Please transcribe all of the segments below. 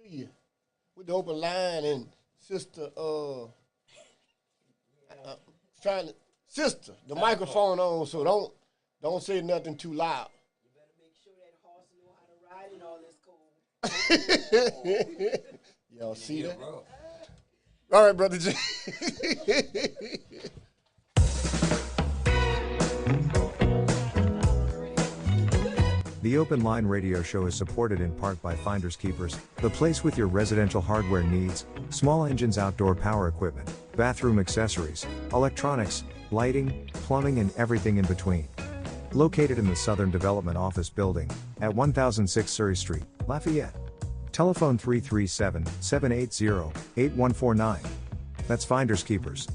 you with the open line and sister, trying to, sister, the microphone on, so don't say nothing too loud. You better make sure that horse know how to ride in all this cold. Y'all see that? All right, Brother J. The Open Line Radio Show is supported in part by Finders Keepers, the place with your residential hardware needs, small engines, outdoor power equipment, bathroom accessories, electronics, lighting, plumbing, and everything in between. Located in the Southern Development Office Building, at 1006 Surrey Street, Lafayette. Telephone 337-780-8149. That's Finders Keepers.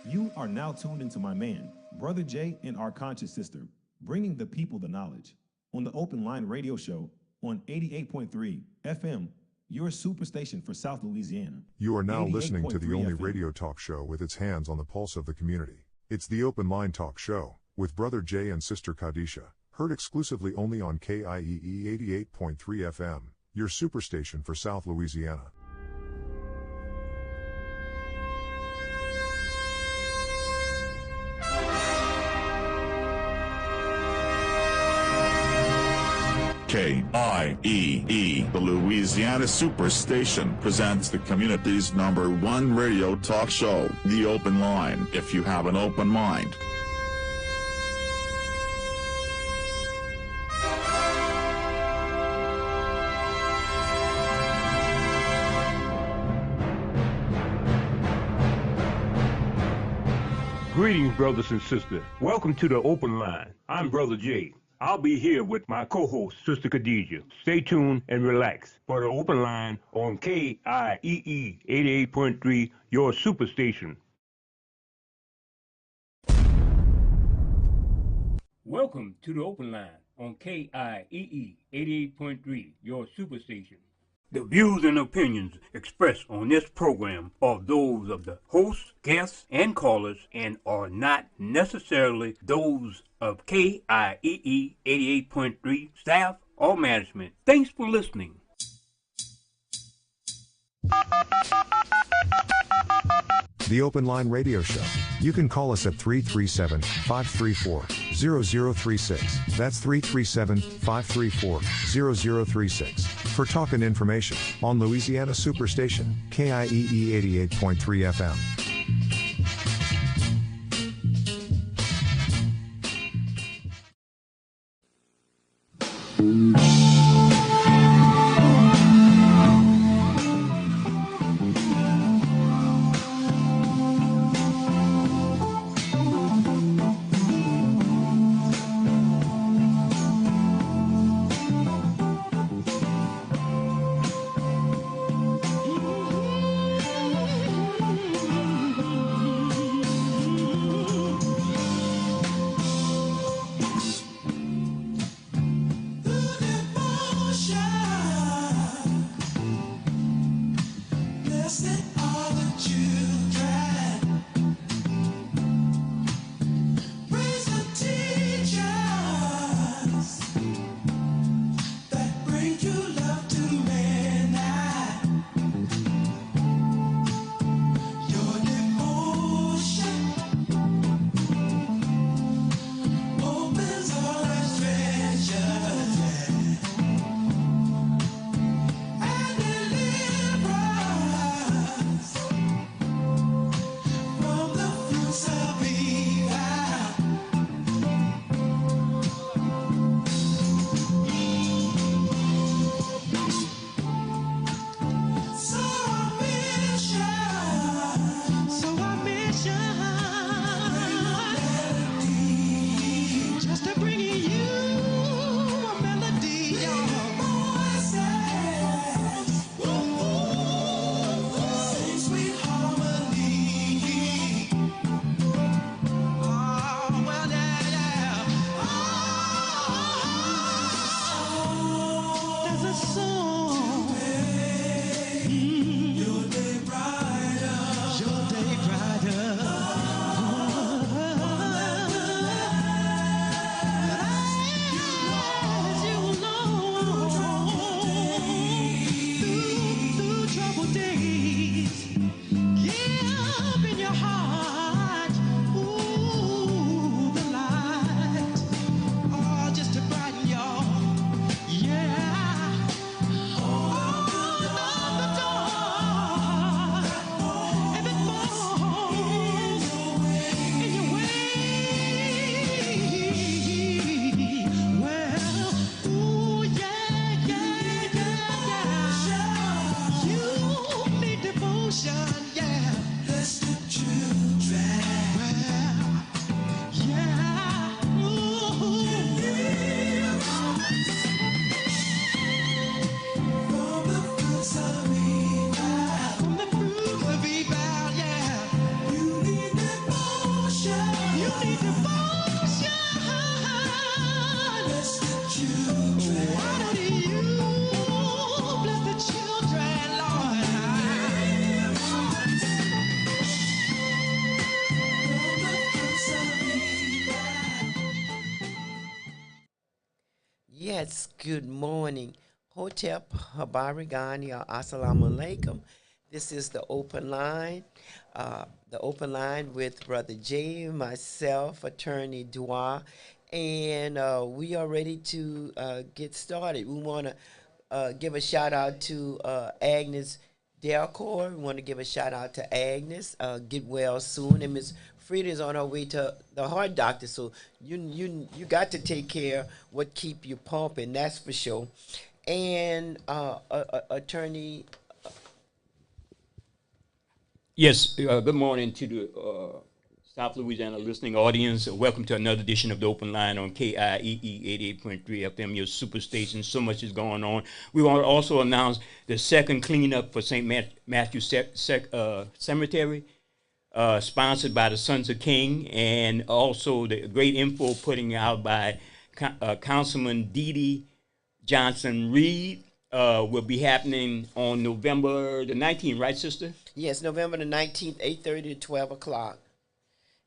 You are now tuned into my man, Brother Jay, and our conscious sister, bringing the people the knowledge on the Open Line Radio Show on 88.3 FM, your superstation for South Louisiana. You are now listening to the only FM. radio talk show with its hands on the pulse of the community. It's the Open Line Talk Show with Brother Jay and Sister Kadisha, heard exclusively only on KIEE 88.3 FM, your superstation for South Louisiana. KIEE, the Louisiana Superstation, presents the community's #1 radio talk show, The Open Line, if you have an open mind. Greetings, brothers and sisters. Welcome to the Open Line. I'm Brother Jay. I'll be here with my co-host, Sister Khadijah. Stay tuned and relax for the Open Line on KIEE 88.3, your superstation. Welcome to the Open Line on KIEE 88.3, your superstation. The views and opinions expressed on this program are those of the hosts, guests, and callers and are not necessarily those of KIEE 88.3 staff or management. Thanks for listening. The Open Line Radio Show. You can call us at 337-534-0036. That's 337-534-0036. For talk and information on Louisiana Superstation, KIEE 88.3 FM. Yes, good morning. Hotep Habarigani, Assalamu alaikum. This is the open line. The open line with Brother Jay, myself, Attorney Dua, and we are ready to get started. We want to give a shout out to Agnes Delcor. We want to give a shout out to Agnes. Get well soon, and Miss Frida's on her way to the heart doctor, so you got to take care of what keep you pumping. That's for sure. And Attorney. Yes, good morning to the South Louisiana listening audience. Welcome to another edition of the Open Line on KIEE 88.3 FM, your superstation. So much is going on. We want to also announce the second cleanup for St. Matthew Cemetery, sponsored by the Sons of King, and also the great info putting out by Councilman Dee Dee Johnson-Reed. Will be happening on November the 19th, right, sister? Yes, November the 19th, 8:30 to 12 o'clock.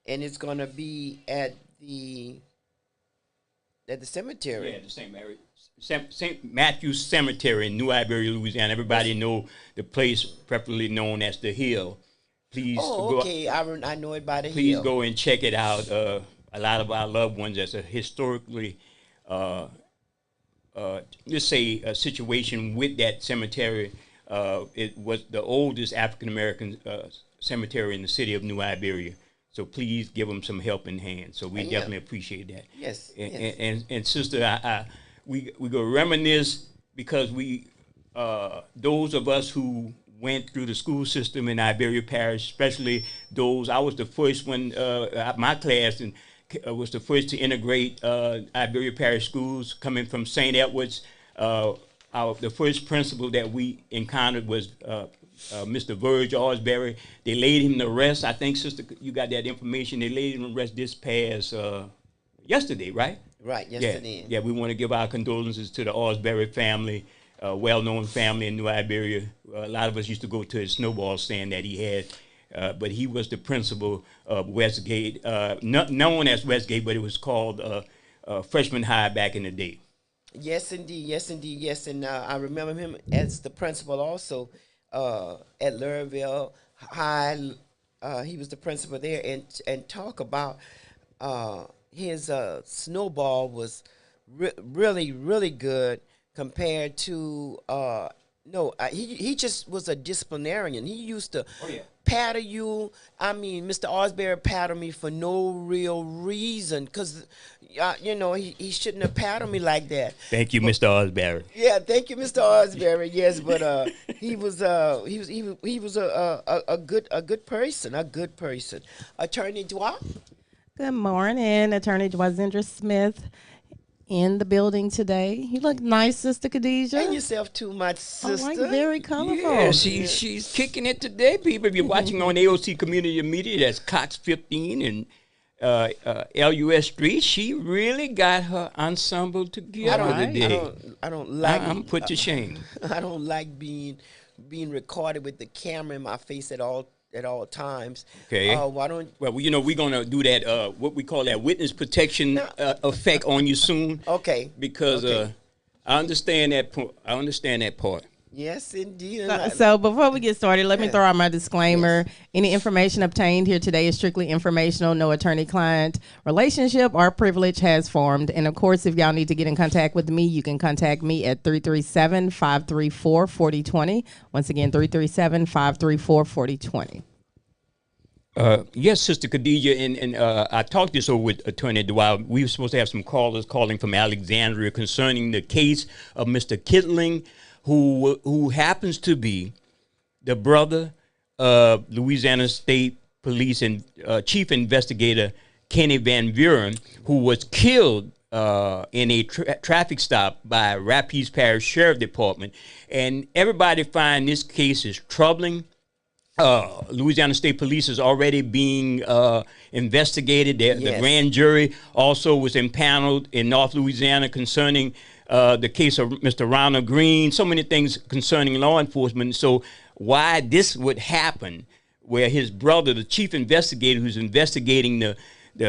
And it's going to be at the cemetery. Yeah, the St. Matthew's Cemetery in New Iberia, Louisiana. Everybody know the place, preferably known as the Hill. Please go. Okay, I know it by the Hill. Please go and check it out. A lot of our loved ones, that's a historically, let's say, a situation with that cemetery. It was the oldest African American cemetery in the city of New Iberia. So please give them some helping hand. So we definitely appreciate that. Yes. And sister, we go reminisce because we those of us who went through the school system in Iberia Parish, especially those. I was the first one. My class and was the first to integrate Iberia Parish schools, coming from St. Edward's. The first principal that we encountered was Mr. Verge Osbury. They laid him to rest. I think, sister, you got that information. They laid him to rest this past yesterday, right? Right, yesterday. Yeah, we want to give our condolences to the Osbury family, well-known family in New Iberia. A lot of us used to go to his snowball stand that he had, but he was the principal of Westgate, not known as Westgate, but it was called Freshman High back in the day. Yes, indeed. Yes, and I remember him as the principal also at Lurville High. He was the principal there, and talk about his snowball was really good compared to he just was a disciplinarian. He used to paddle you. I mean, Mr. Osbury paddled me for no real reason because he shouldn't have paddled me like that. Thank you, Mr. Osbury. Yeah, thank you, Mr. Osbury. Yes, but he was a good person. Attorney Dwa. Good morning, Attorney Dwazindra Smith in the building today. You look nice, Sister Khadijah. And yourself too, my sister. Oh, very colorful. Yeah, she's kicking it today, people. If you're watching on AOC Community Media, that's Cox 15 and LUS Street, she really got her ensemble together today. I don't like. I'm put to shame. I don't like being recorded with the camera in my face at all times. Okay. Why don't? Well, we're gonna do that. What we call that witness protection effect on you soon. Okay. Because I understand that. I understand that part. Yes, indeed. So before we get started, let me throw out my disclaimer. Yes. Any information obtained here today is strictly informational. No attorney-client relationship or privilege has formed. And, of course, if y'all need to get in contact with me, you can contact me at 337-534-4020. Once again, 337-534-4020. Yes, Sister Khadijah, and I talked this over with Attorney Dwight. We were supposed to have some callers calling from Alexandria concerning the case of Mr. Kittling, who happens to be the brother of Louisiana State Police and Chief Investigator Kenny Van Buren, who was killed in a traffic stop by Rapides Parish Sheriff Department. And everybody find this case is troubling. Louisiana State Police is already being investigated. The grand jury also was impaneled in North Louisiana concerning the case of Mr. Ronald Green, so many things concerning law enforcement. So why this would happen, where his brother, the chief investigator who's investigating the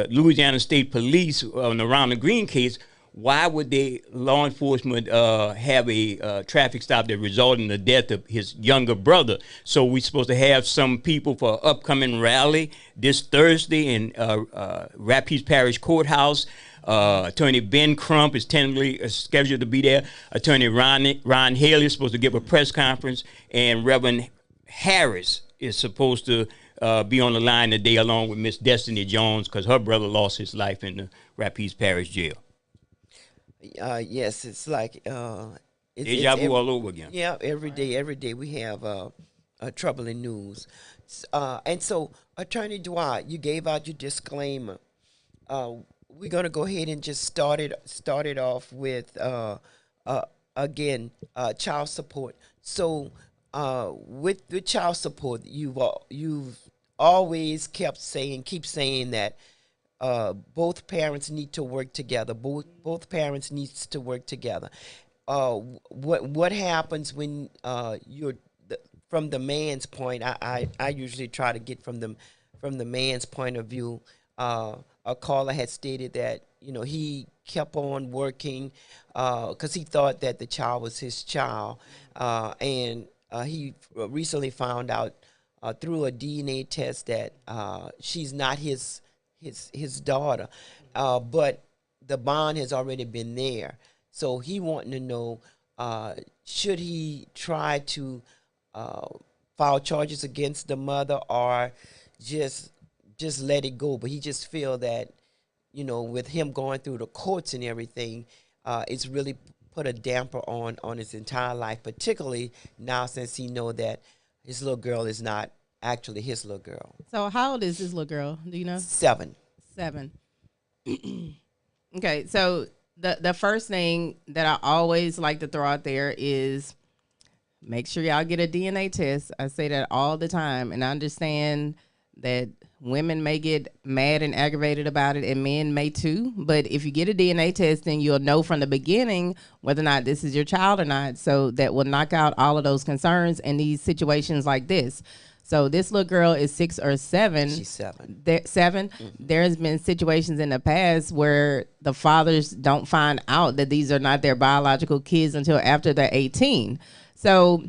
Louisiana State Police on the Ronald Green case, why would law enforcement have a traffic stop that resulted in the death of his younger brother? So we're supposed to have some people for an upcoming rally this Thursday in Rapides Parish Courthouse. Attorney Ben Crump is tentatively scheduled to be there. Attorney Ron Haley is supposed to give a press conference, and Reverend Harris is supposed to be on the line today along with Miss Destiny Jones, because her brother lost his life in the Rapides Parish jail. Yes, it's like deja vu all over again. Yeah, every day we have troubling news. And so, Attorney Dwight, you gave out your disclaimer. We're going to go ahead and just start it off with, again, child support. So with the child support, you've always keep saying that both parents need to work together. Both parents needs to work together. What happens when you're from the man's point? I usually try to get from the man's point of view. A caller had stated that he kept on working because he thought that the child was his child, and he recently found out through a DNA test that she's not his daughter, but the bond has already been there. So he wanting to know, should he try to file charges against the mother or just let it go? But he just feel that, with him going through the courts and everything, it's really put a damper on his entire life, particularly now since he know that his little girl is not actually his little girl. So how old is his little girl? Do you know? 7. Okay, so the first thing that I always like to throw out there is make sure y'all get a DNA test. I say that all the time, and I understand that women may get mad and aggravated about it, and men may too. But if you get a DNA test, then you'll know from the beginning whether or not this is your child or not. So that will knock out all of those concerns in these situations like this. So this little girl is 6 or 7. She's 7. 7. Mm-hmm. There's been situations in the past where the fathers don't find out that these are not their biological kids until after they're 18. So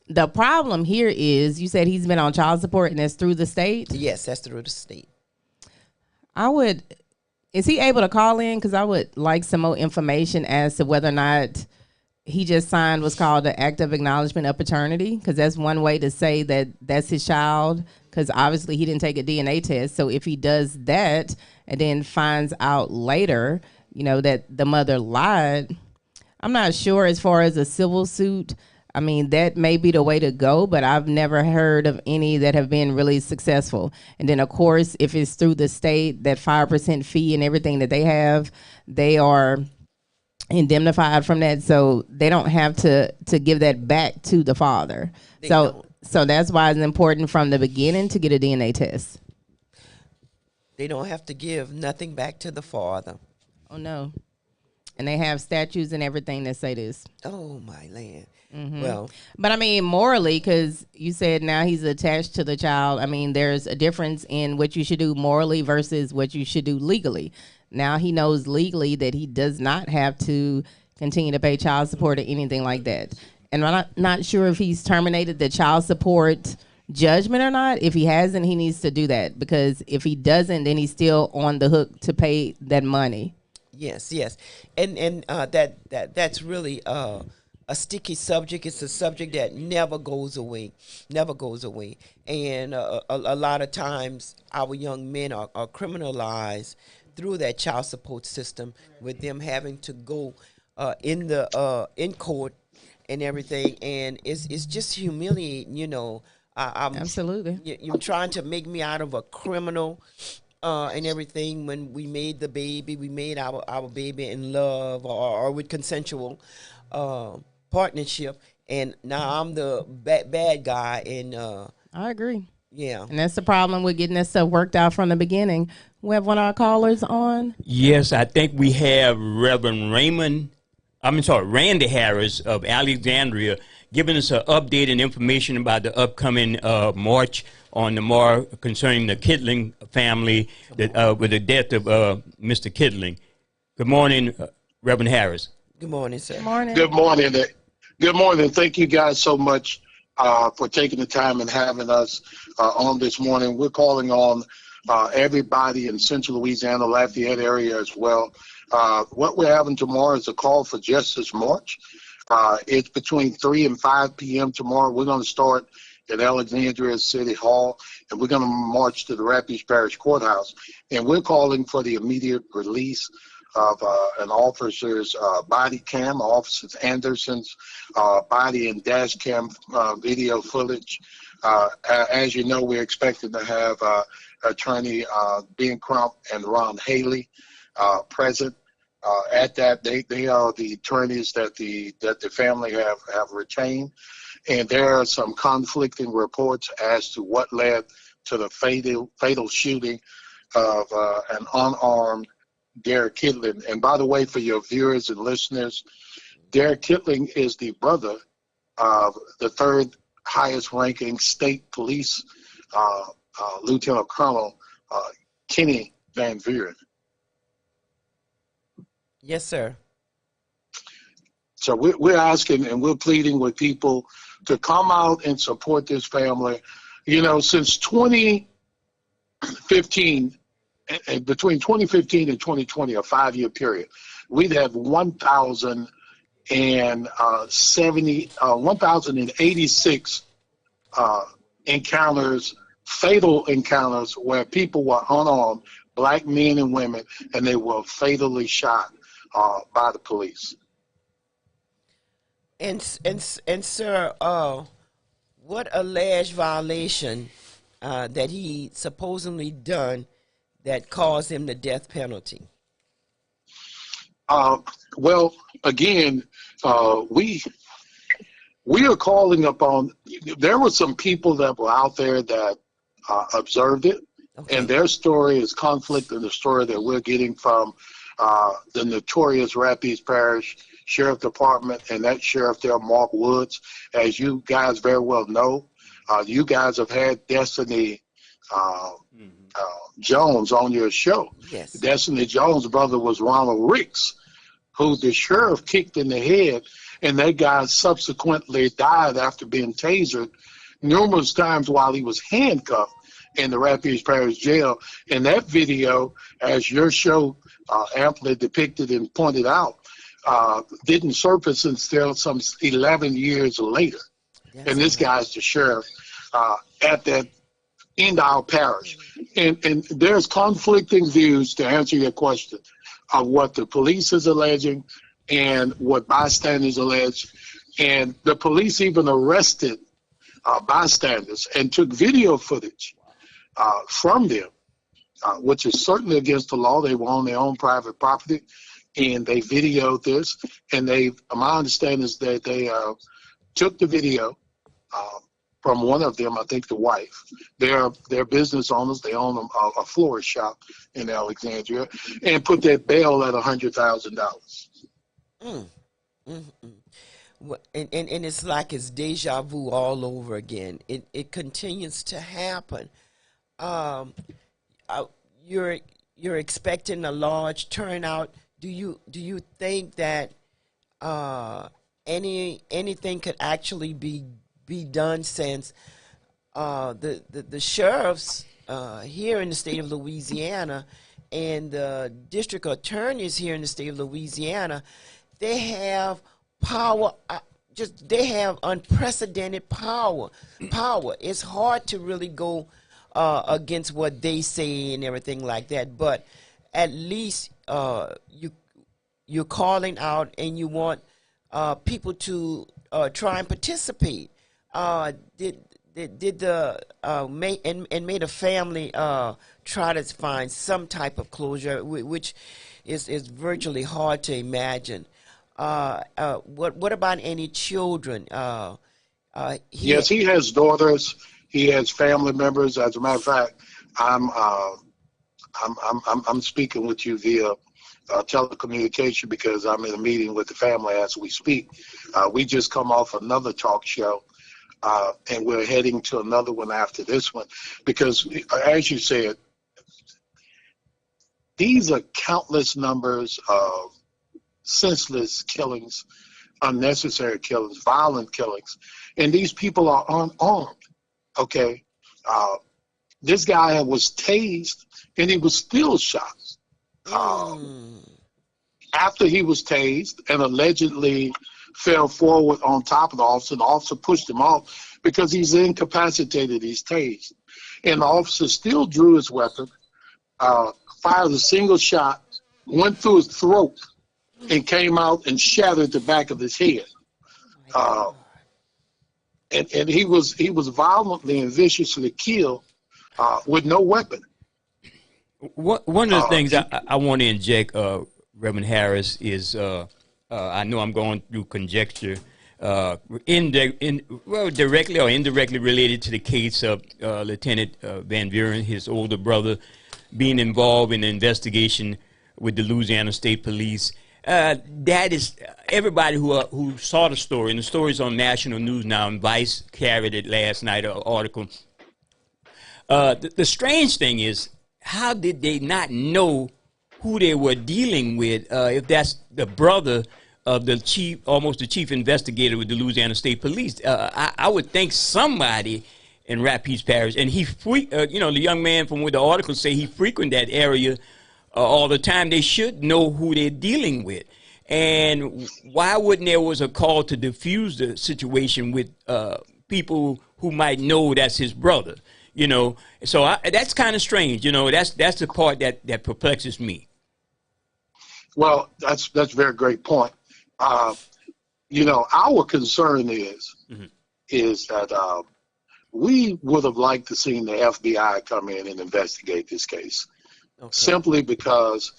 the problem here is, you said he's been on child support and that's through the state? Yes, that's through the state. Is he able to call in? Because I would like some more information as to whether or not he just signed what's called the Act of Acknowledgement of Paternity, because that's one way to say that that's his child, because obviously he didn't take a DNA test. So if he does that and then finds out later, that the mother lied, I'm not sure as far as a civil suit. I mean, that may be the way to go, but I've never heard of any that have been really successful. And then, of course, if it's through the state, that 5% fee and everything that they have, they are indemnified from that, so they don't have to give that back to the father. So that's why it's important from the beginning to get a DNA test. They don't have to give nothing back to the father. Oh no. And they have statutes and everything that say this. Oh my land. Mm-hmm. Well, but I mean, morally, because you said now he's attached to the child, I mean, there's a difference in what you should do morally versus what you should do legally. Now he knows legally that he does not have to continue to pay child support or anything like that. And I'm not sure if he's terminated the child support judgment or not. If he hasn't, he needs to do that, because if he doesn't, then he's still on the hook to pay that money. Yes. And that's really a sticky subject. It's a subject that never goes away. And a lot of times our young men are criminalized through that child support system, with them having to go in court and everything, and it's just humiliating. Absolutely. You're trying to make me out of a criminal and everything. When we made our baby in love or with consensual partnership, and now I'm the bad guy. And I agree. Yeah. And that's the problem with getting that stuff worked out from the beginning. We have one of our callers on. Yes, I think we have Reverend Randy Harris of Alexandria, giving us an update and information about the upcoming march on the concerning the Kittling family with the death of Mr. Kittling. Good morning, Reverend Harris. Good morning, sir. Good morning. Good morning. Good morning. Thank you guys so much for taking the time and having us on this morning. We're calling on everybody in Central Louisiana, Lafayette area as well. What we're having tomorrow is a call for justice march. It's between 3 and 5 p.m. tomorrow. We're going to start at Alexandria City Hall, and we're going to march to the Rapides Parish Courthouse. And we're calling for the immediate release of an officer's body cam, Officer Anderson's body and dash cam video footage. As you know, we're expecting to have Attorney Ben Crump and Ron Haley present. At that, they are the attorneys that the family have retained, and there are some conflicting reports as to what led to the fatal shooting of an unarmed Derek Kittling. And by the way, for your viewers and listeners, Derek Kittling is the brother of the third highest ranking state police Lieutenant Colonel Kenny Van Vuren. Yes, sir. So we're asking and we're pleading with people to come out and support this family. You know, since 2015, and between 2015 and 2020, a 5-year period, we've had 1,086 encounters, fatal encounters, where people were unarmed, black men and women, and they were fatally shot by the police. And sir, what alleged violation that he supposedly done that caused him the death penalty? Well, again, we are calling upon. There were some people that were out there that observed it, okay, and their story is conflict in the story that we're getting from the notorious Rapides Parish Sheriff Department and that sheriff there, Mark Woods. As you guys very well know, you guys have had Destiny Jones on your show. Yes. Destiny Jones' brother was Ronald Ricks, who the sheriff kicked in the head, and that guy subsequently died after being tasered numerous times while he was handcuffed in the Rapides Parish Jail. And that video, as your show amply depicted and pointed out, didn't surface until some 11 years later. Yes, and this guy's the sheriff at that in our parish. And there's conflicting views, to answer your question, of what the police is alleging and what bystanders allege. And the police even arrested bystanders and took video footage from them, which is certainly against the law. They were on their own private property, and they videoed this. And my understanding is that they took the video from one of them, I think the wife. They're business owners. They own a florist shop in Alexandria, and put that bail at $100,000. And it's like it's deja vu all over again. It continues to happen. You're expecting a large turnout. Do you think that anything could actually be done, since the sheriffs here in the state of Louisiana and the district attorneys here in the state of Louisiana, they have power, they have unprecedented power. It's hard to really go against what they say and everything like that, but at least you're calling out and you want people to try and participate. Did the made a family try to find some type of closure, which is virtually hard to imagine. What about any children? Yes, he has daughters. He has family members. As a matter of fact, I'm speaking with you via telecommunication because I'm in a meeting with the family as we speak. We just come off another talk show, and we're heading to another one after this one, because as you said, these are countless numbers of senseless killings, unnecessary killings, violent killings. And these people are unarmed, okay? This guy was tased, and he was still shot. After he was tased and allegedly fell forward on top of the officer pushed him off because he's incapacitated, he's tased. And the officer still drew his weapon, fired a single shot, went through his throat, and came out and shattered the back of his head. And he was violently and viciously killed with no weapon. One of the things I want to inject, Reverend Harris, is I know I'm going through conjecture, directly or indirectly related to the case of Lieutenant Van Buren, his older brother, being involved in the investigation with the Louisiana State Police. That is everybody who saw the story, and the story's on national news now, and Vice carried it last night, an article. The strange thing is, how did they not know who they were dealing with if that's the brother of the chief, almost the chief investigator with the Louisiana State Police? I would think somebody in Rapides Parish, and the young man from what the article say, he frequented that area all the time. They should know who they're dealing with. And why wouldn't there was a call to diffuse the situation with people who might know that's his brother? So that's kind of strange. That's the part that perplexes me. Well, that's a very great point. Our concern is that we would have liked to seen the FBI come in and investigate this case, simply because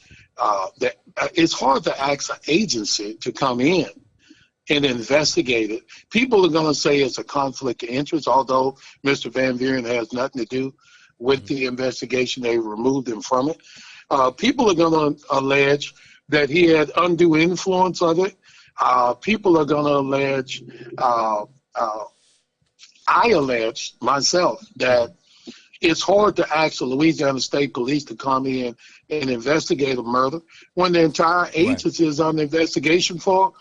it's hard to ask an agency to come in and investigate it. People are going to say it's a conflict of interest, although Mr. Van Buren has nothing to do with the investigation. They removed him from it. People are going to allege that he had undue influence of it. People are going to allege, I allege myself, that it's hard to ask the Louisiana State Police to come in and investigate a murder when the entire agency is on investigation for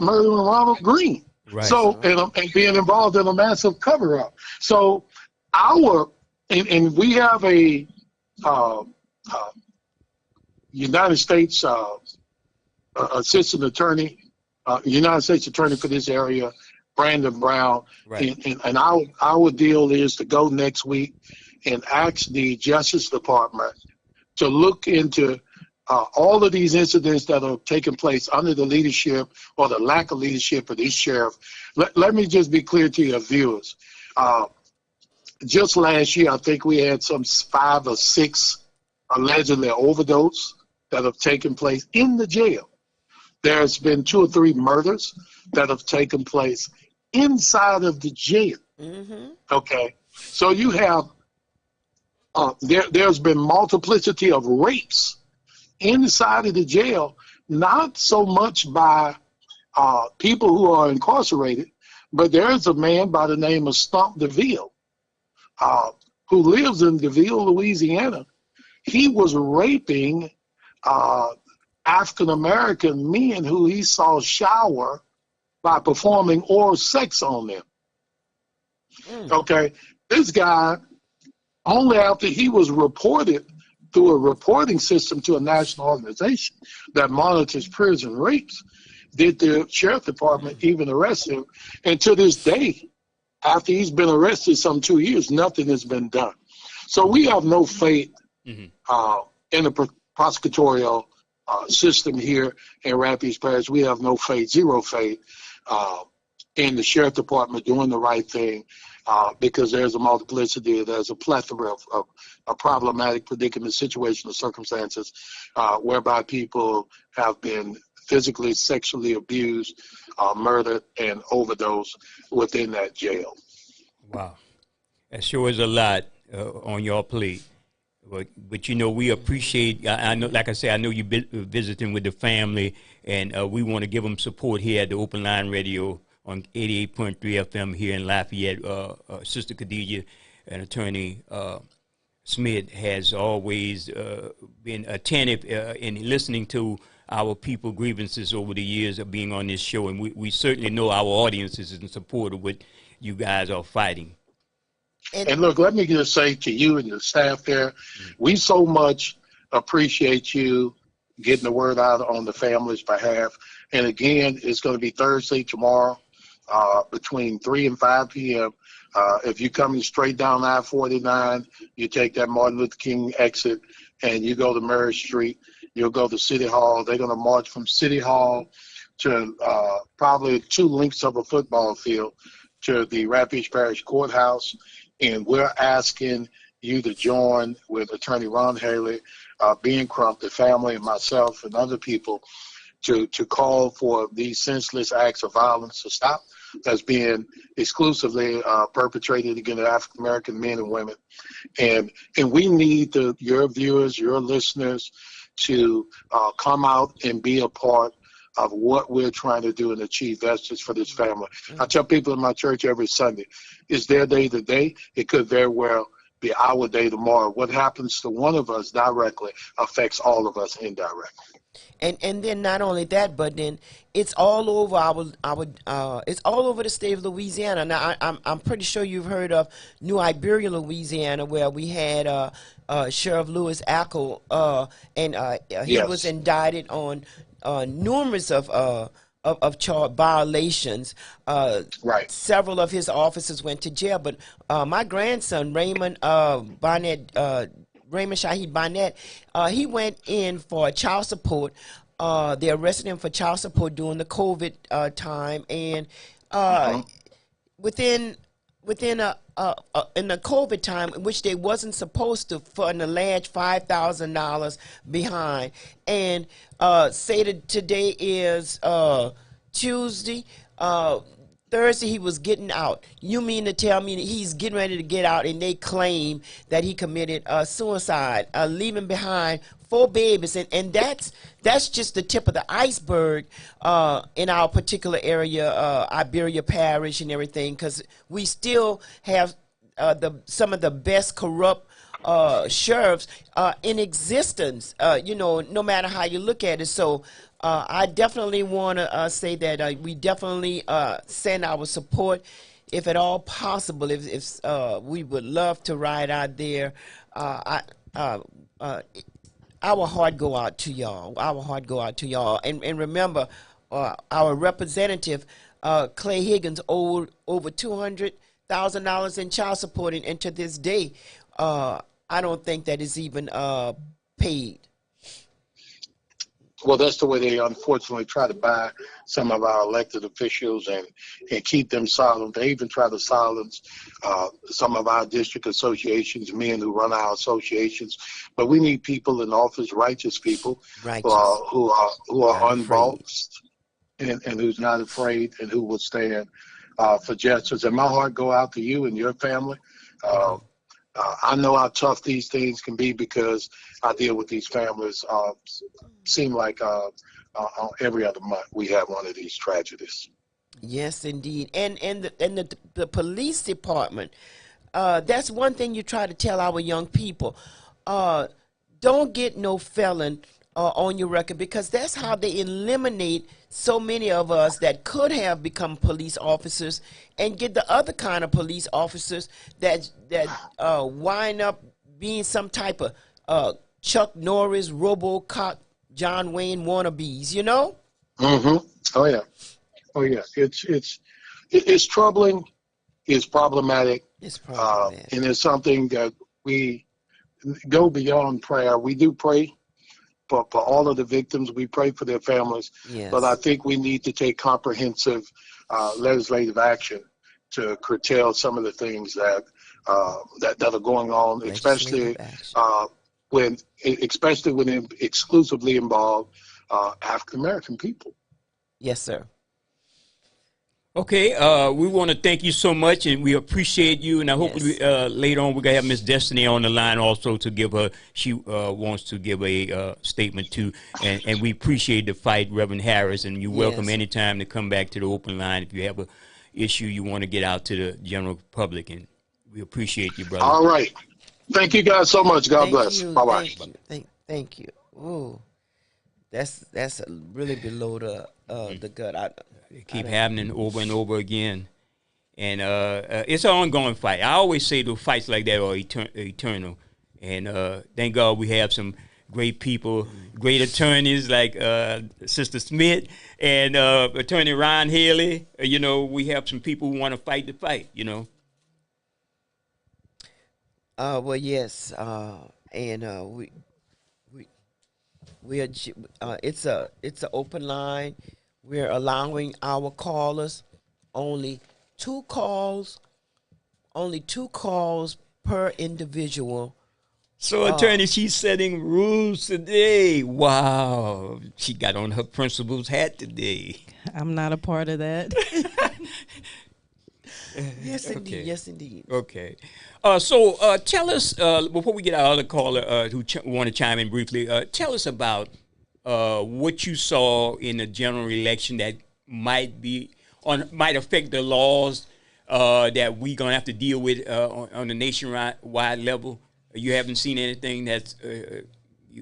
murdering Ronald Green. Right. So, and being involved in a massive cover-up. So and we have a United States assistant attorney, United States attorney for this area, Brandon Brown. Right. And our deal is to go next week and ask the Justice Department to look into all of these incidents that are taking place under the leadership or the lack of leadership of these sheriffs. Let me just be clear to your viewers. Just last year, I think we had some 5 or 6 allegedly overdose that have taken place in the jail. There's been 2 or 3 murders that have taken place inside of the jail. Mm-hmm. Okay, so you have there's been multiplicity of rapes inside of the jail, not so much by people who are incarcerated, but there's a man by the name of Stump DeVille who lives in DeVille, Louisiana. He was raping African-American men who he saw shower by performing oral sex on them. Okay, this guy, only after he was reported through a reporting system to a national organization that monitors prison rapes, did the sheriff department even arrest him. And to this day, after he's been arrested some 2 years, nothing has been done. So we have no faith in the prosecutorial system here in Rapides Parish. We have no faith, zero faith in the sheriff department doing the right thing, because there's a multiplicity, there's a plethora of problematic predicament, situational circumstances whereby people have been physically, sexually abused, murdered, and overdosed within that jail. Wow. That sure is a lot on your plate. But we appreciate, I know, like I said, I know you've been visiting with the family, and we want to give them support here at the Open Line Radio on 88.3 FM here in Lafayette. Sister Khadijah and Attorney Smith has always been attentive in listening to our people grievances over the years of being on this show, and we certainly know our audience is in support of what you guys are fighting. And look, let me just say to you and the staff there, we so much appreciate you getting the word out on the family's behalf. And again, it's going to be Thursday tomorrow between 3 and 5 p.m. If you're coming straight down I-49, you take that Martin Luther King exit and you go to Murray Street. You'll go to City Hall. They're going to march from City Hall to probably 2 lengths of a football field to the Rapides Parish Courthouse. And we're asking you to join with Attorney Ron Haley, Ben Crump, the family, and myself and other people to call for these senseless acts of violence to stop that's being exclusively perpetrated against African American men and women. And we need your viewers, your listeners to come out and be a part of what we're trying to do and achieve justice for this family. I tell people in my church every Sunday, it's their day today. It could very well be our day tomorrow. What happens to one of us directly affects all of us indirectly. And then not only that, but then it's all over it's all over the state of Louisiana. Now I'm pretty sure you've heard of New Iberia, Louisiana, where we had Sheriff Louis Ackle, and he was indicted on numerous of violations. Right. Several of his officers went to jail, but my grandson Raymond Shahid Barnett, he went in for child support. They arrested him for child support during the COVID time, and within in the COVID time, in which they wasn't supposed to, for an alleged $5,000 behind, and say that today is Tuesday. Thursday he was getting out. You mean to tell me that he's getting ready to get out and they claim that he committed suicide, leaving behind 4 babies, and that's just the tip of the iceberg in our particular area, Iberia Parish and everything, because we still have some of the best corrupt sheriffs in existence, no matter how you look at it. So I definitely want to say that we definitely send our support, if at all possible. If we would love to ride out there. Our heart go out to y'all. Our heart go out to y'all. And remember, our representative, Clay Higgins, owed over $200,000 in child support, and to this day, I don't think that is even paid. Well, that's the way they unfortunately try to buy some of our elected officials and keep them silent. They even try to silence some of our district associations, men who run our associations. But we need people in office, righteous people, who are unbiased and who's not afraid and who will stand for justice. And my heart go out to you and your family. I know how tough these things can be because I deal with these families. Seem like every other month we have one of these tragedies. Yes, indeed. And the police department, that's one thing you try to tell our young people. Don't get no felon on your record, because that's how they eliminate so many of us that could have become police officers and get the other kind of police officers that wind up being some type of Chuck Norris, RoboCop, John Wayne wannabes, Mm-hmm. Oh yeah. It's troubling. It's problematic. It's problematic. And it's something that we go beyond prayer. We do pray for all of the victims. We pray for their families. Yes. But I think we need to take comprehensive legislative action to curtail some of the things that are going on, especially when they exclusively involve African American people. Yes, sir. Okay, we want to thank you so much, and we appreciate you. And I hope later on we're going to have Miss Destiny on the line also to give her, she wants to give a statement too. And we appreciate the fight, Reverend Harris, and you're welcome anytime to come back to the open line if you have an issue you want to get out to the general public. And we appreciate you, brother. All right. Thank you guys so much. God bless. Bye-bye. Thank you. Ooh. that's really below the gut. It keep happening over and over again, and it's an ongoing fight. I always say the fights like that are eternal, and thank God we have some great people, great attorneys like Sister Smith and Attorney Ron Haley. You know, we have some people who want to fight the fight. You know. Well, yes, and we are. It's an open line. We're allowing our callers only two calls per individual. So, attorney, she's setting rules today. Wow, she got on her principal's hat today. I'm not a part of that. Yes, indeed. Okay. Yes, indeed. Okay. So tell us, before we get our other caller who want to chime in briefly, tell us about what you saw in the general election that might affect the laws that we're going to have to deal with on a nationwide level. You haven't seen anything that's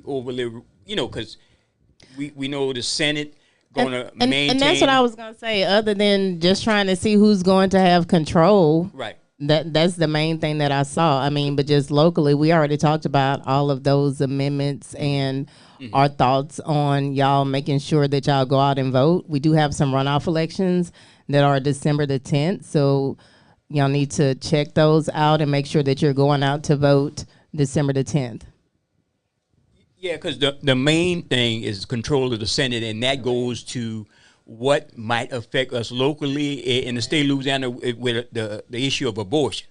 overly, because we know the Senate going to maintain. And that's what I was going to say, other than just trying to see who's going to have control. Right. That's the main thing that I saw. I mean, but just locally, we already talked about all of those amendments and our thoughts on y'all making sure that y'all go out and vote. We do have some runoff elections that are December the 10th. So y'all need to check those out and make sure that you're going out to vote December the 10th. Yeah, because the main thing is control of the Senate, and that goes to what might affect us locally in the state of Louisiana with the issue of abortion.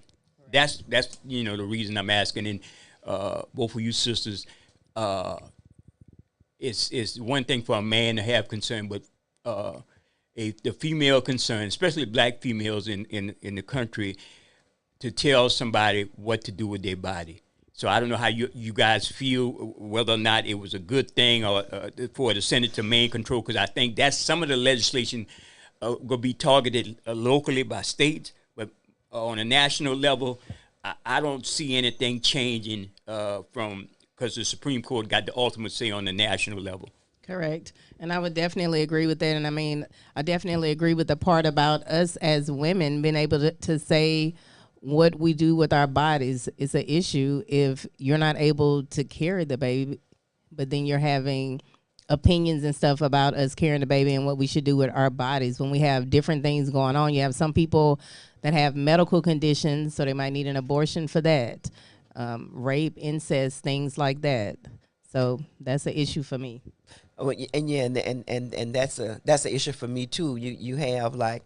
That's the reason I'm asking. And both of you sisters, it's one thing for a man to have concern, but the female concern, especially black females in the country, to tell somebody what to do with their body. So I don't know how you guys feel, whether or not it was a good thing or for the Senate to maintain control, because I think that's some of the legislation going to be targeted locally by states, but on a national level, I don't see anything changing because the Supreme Court got the ultimate say on the national level. Correct. And I would definitely agree with that. And I mean, I definitely agree with the part about us as women being able to say what we do with our bodies is an issue if you're not able to carry the baby, but then you're having opinions and stuff about us carrying the baby and what we should do with our bodies when we have different things going on. You have some people that have medical conditions, so they might need an abortion for that. Rape, incest, things like that. So that's an issue for me. Oh, and yeah, and that's an issue for me too. You have like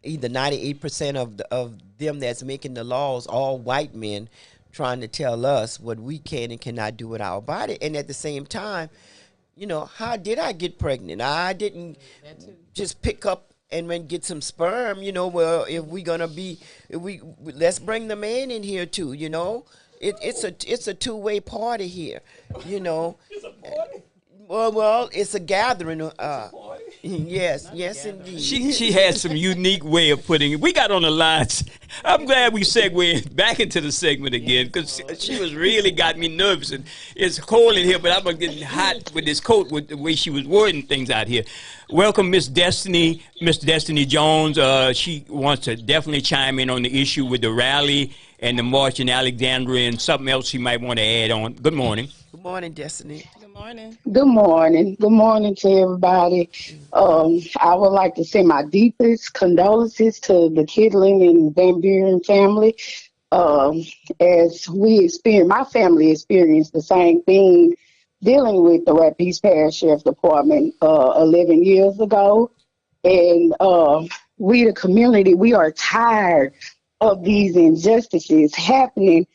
either 98% of them that's making the laws, all white men, trying to tell us what we can and cannot do with our body. And at the same time, how did I get pregnant? I didn't just pick up and then get some sperm. Well, if we're gonna let's bring the man in here too. It's a two-way party here. It's a party. Well, it's a gathering. Yes, indeed. She had some unique way of putting it. We got on the lines. I'm glad we segued back into the segment again, because she was really got me nervous. And it's cold in here, but I'm getting hot with this coat with the way she was wording things out here. Welcome, Miss Destiny Jones. She wants to definitely chime in on the issue with the rally and the march in Alexandria and something else she might want to add on. Good morning. Good morning, Destiny. Good morning. Good morning. Good morning to everybody. I would like to send my deepest condolences to the Kidling and Van Buren family. As my family experienced the same thing dealing with the Rapides Parish Sheriff's Department 11 years ago. And we, the community, we are tired of these injustices happening.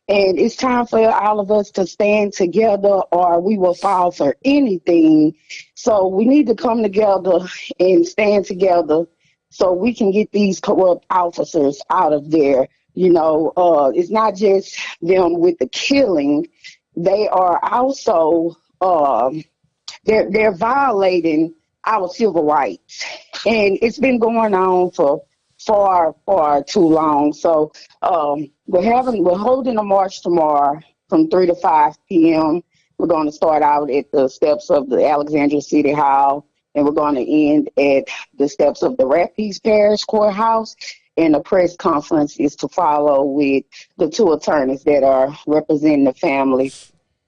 And it's time for all of us to stand together, or we will fall for anything. So we need to come together and stand together so we can get these corrupt officers out of there. It's not just them with the killing. They are also, they're violating our civil rights. And it's been going on for far too long. So we're holding a march tomorrow from 3 to 5 p.m. We're going to start out at the steps of the Alexandria City Hall, and we're going to end at the steps of the Rapides Parish Courthouse. And the press conference is to follow with the two attorneys that are representing the family.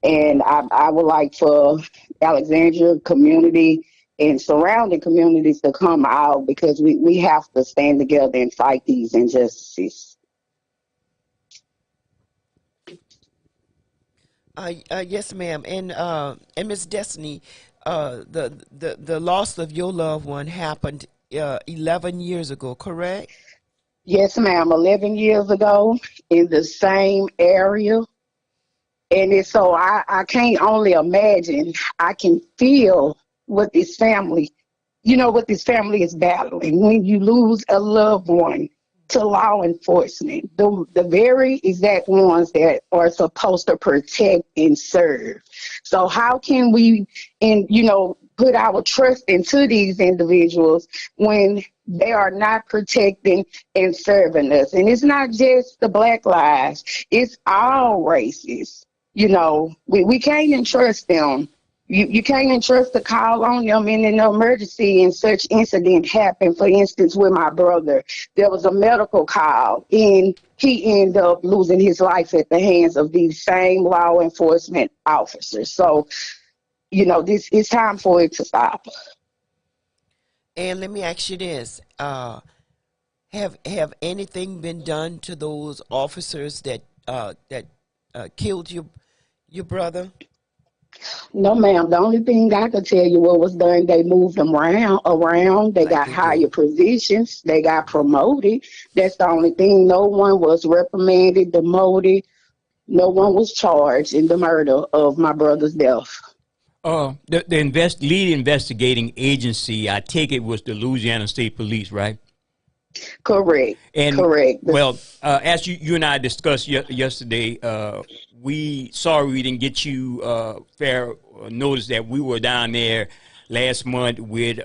And I would like for Alexandria community and surrounding communities to come out, because we have to stand together and fight these injustices. Yes, ma'am. And Miss Destiny, the loss of your loved one happened 11 years ago, correct? Yes, ma'am. 11 years ago in the same area. And it's so I can't only imagine, I can feel what this family, what this family is battling when you lose a loved one to law enforcement, the very exact ones that are supposed to protect and serve. So how can we, put our trust into these individuals when they are not protecting and serving us? And it's not just the Black lives, it's all races. We can't entrust them. You can't entrust the call on them in an emergency and such incident happened. For instance, with my brother, there was a medical call and he ended up losing his life at the hands of these same law enforcement officers. So, this is time for it to stop. And let me ask you this. Have anything been done to those officers that killed your brother? No, ma'am. The only thing I could tell you what was done, they moved them around. They got higher positions. They got promoted. That's the only thing. No one was reprimanded, demoted. No one was charged in the murder of my brother's death. The lead investigating agency, I take it, was the Louisiana State Police, right? Correct. Correct. Well, as you and I discussed yesterday, sorry we didn't get you fair notice that we were down there last month with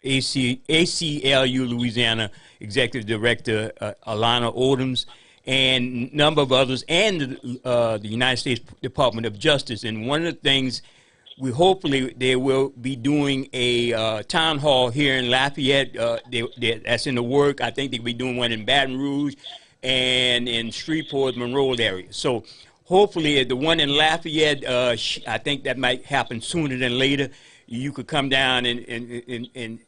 ACLU Louisiana Executive Director Alana Odoms and a number of others, and the United States Department of Justice. And one of the things hopefully they will be doing a town hall here in Lafayette. That's in the work. I think they'll be doing one in Baton Rouge and in Shreveport, Monroe area. So hopefully the one in Lafayette, I think that might happen sooner than later. You could come down and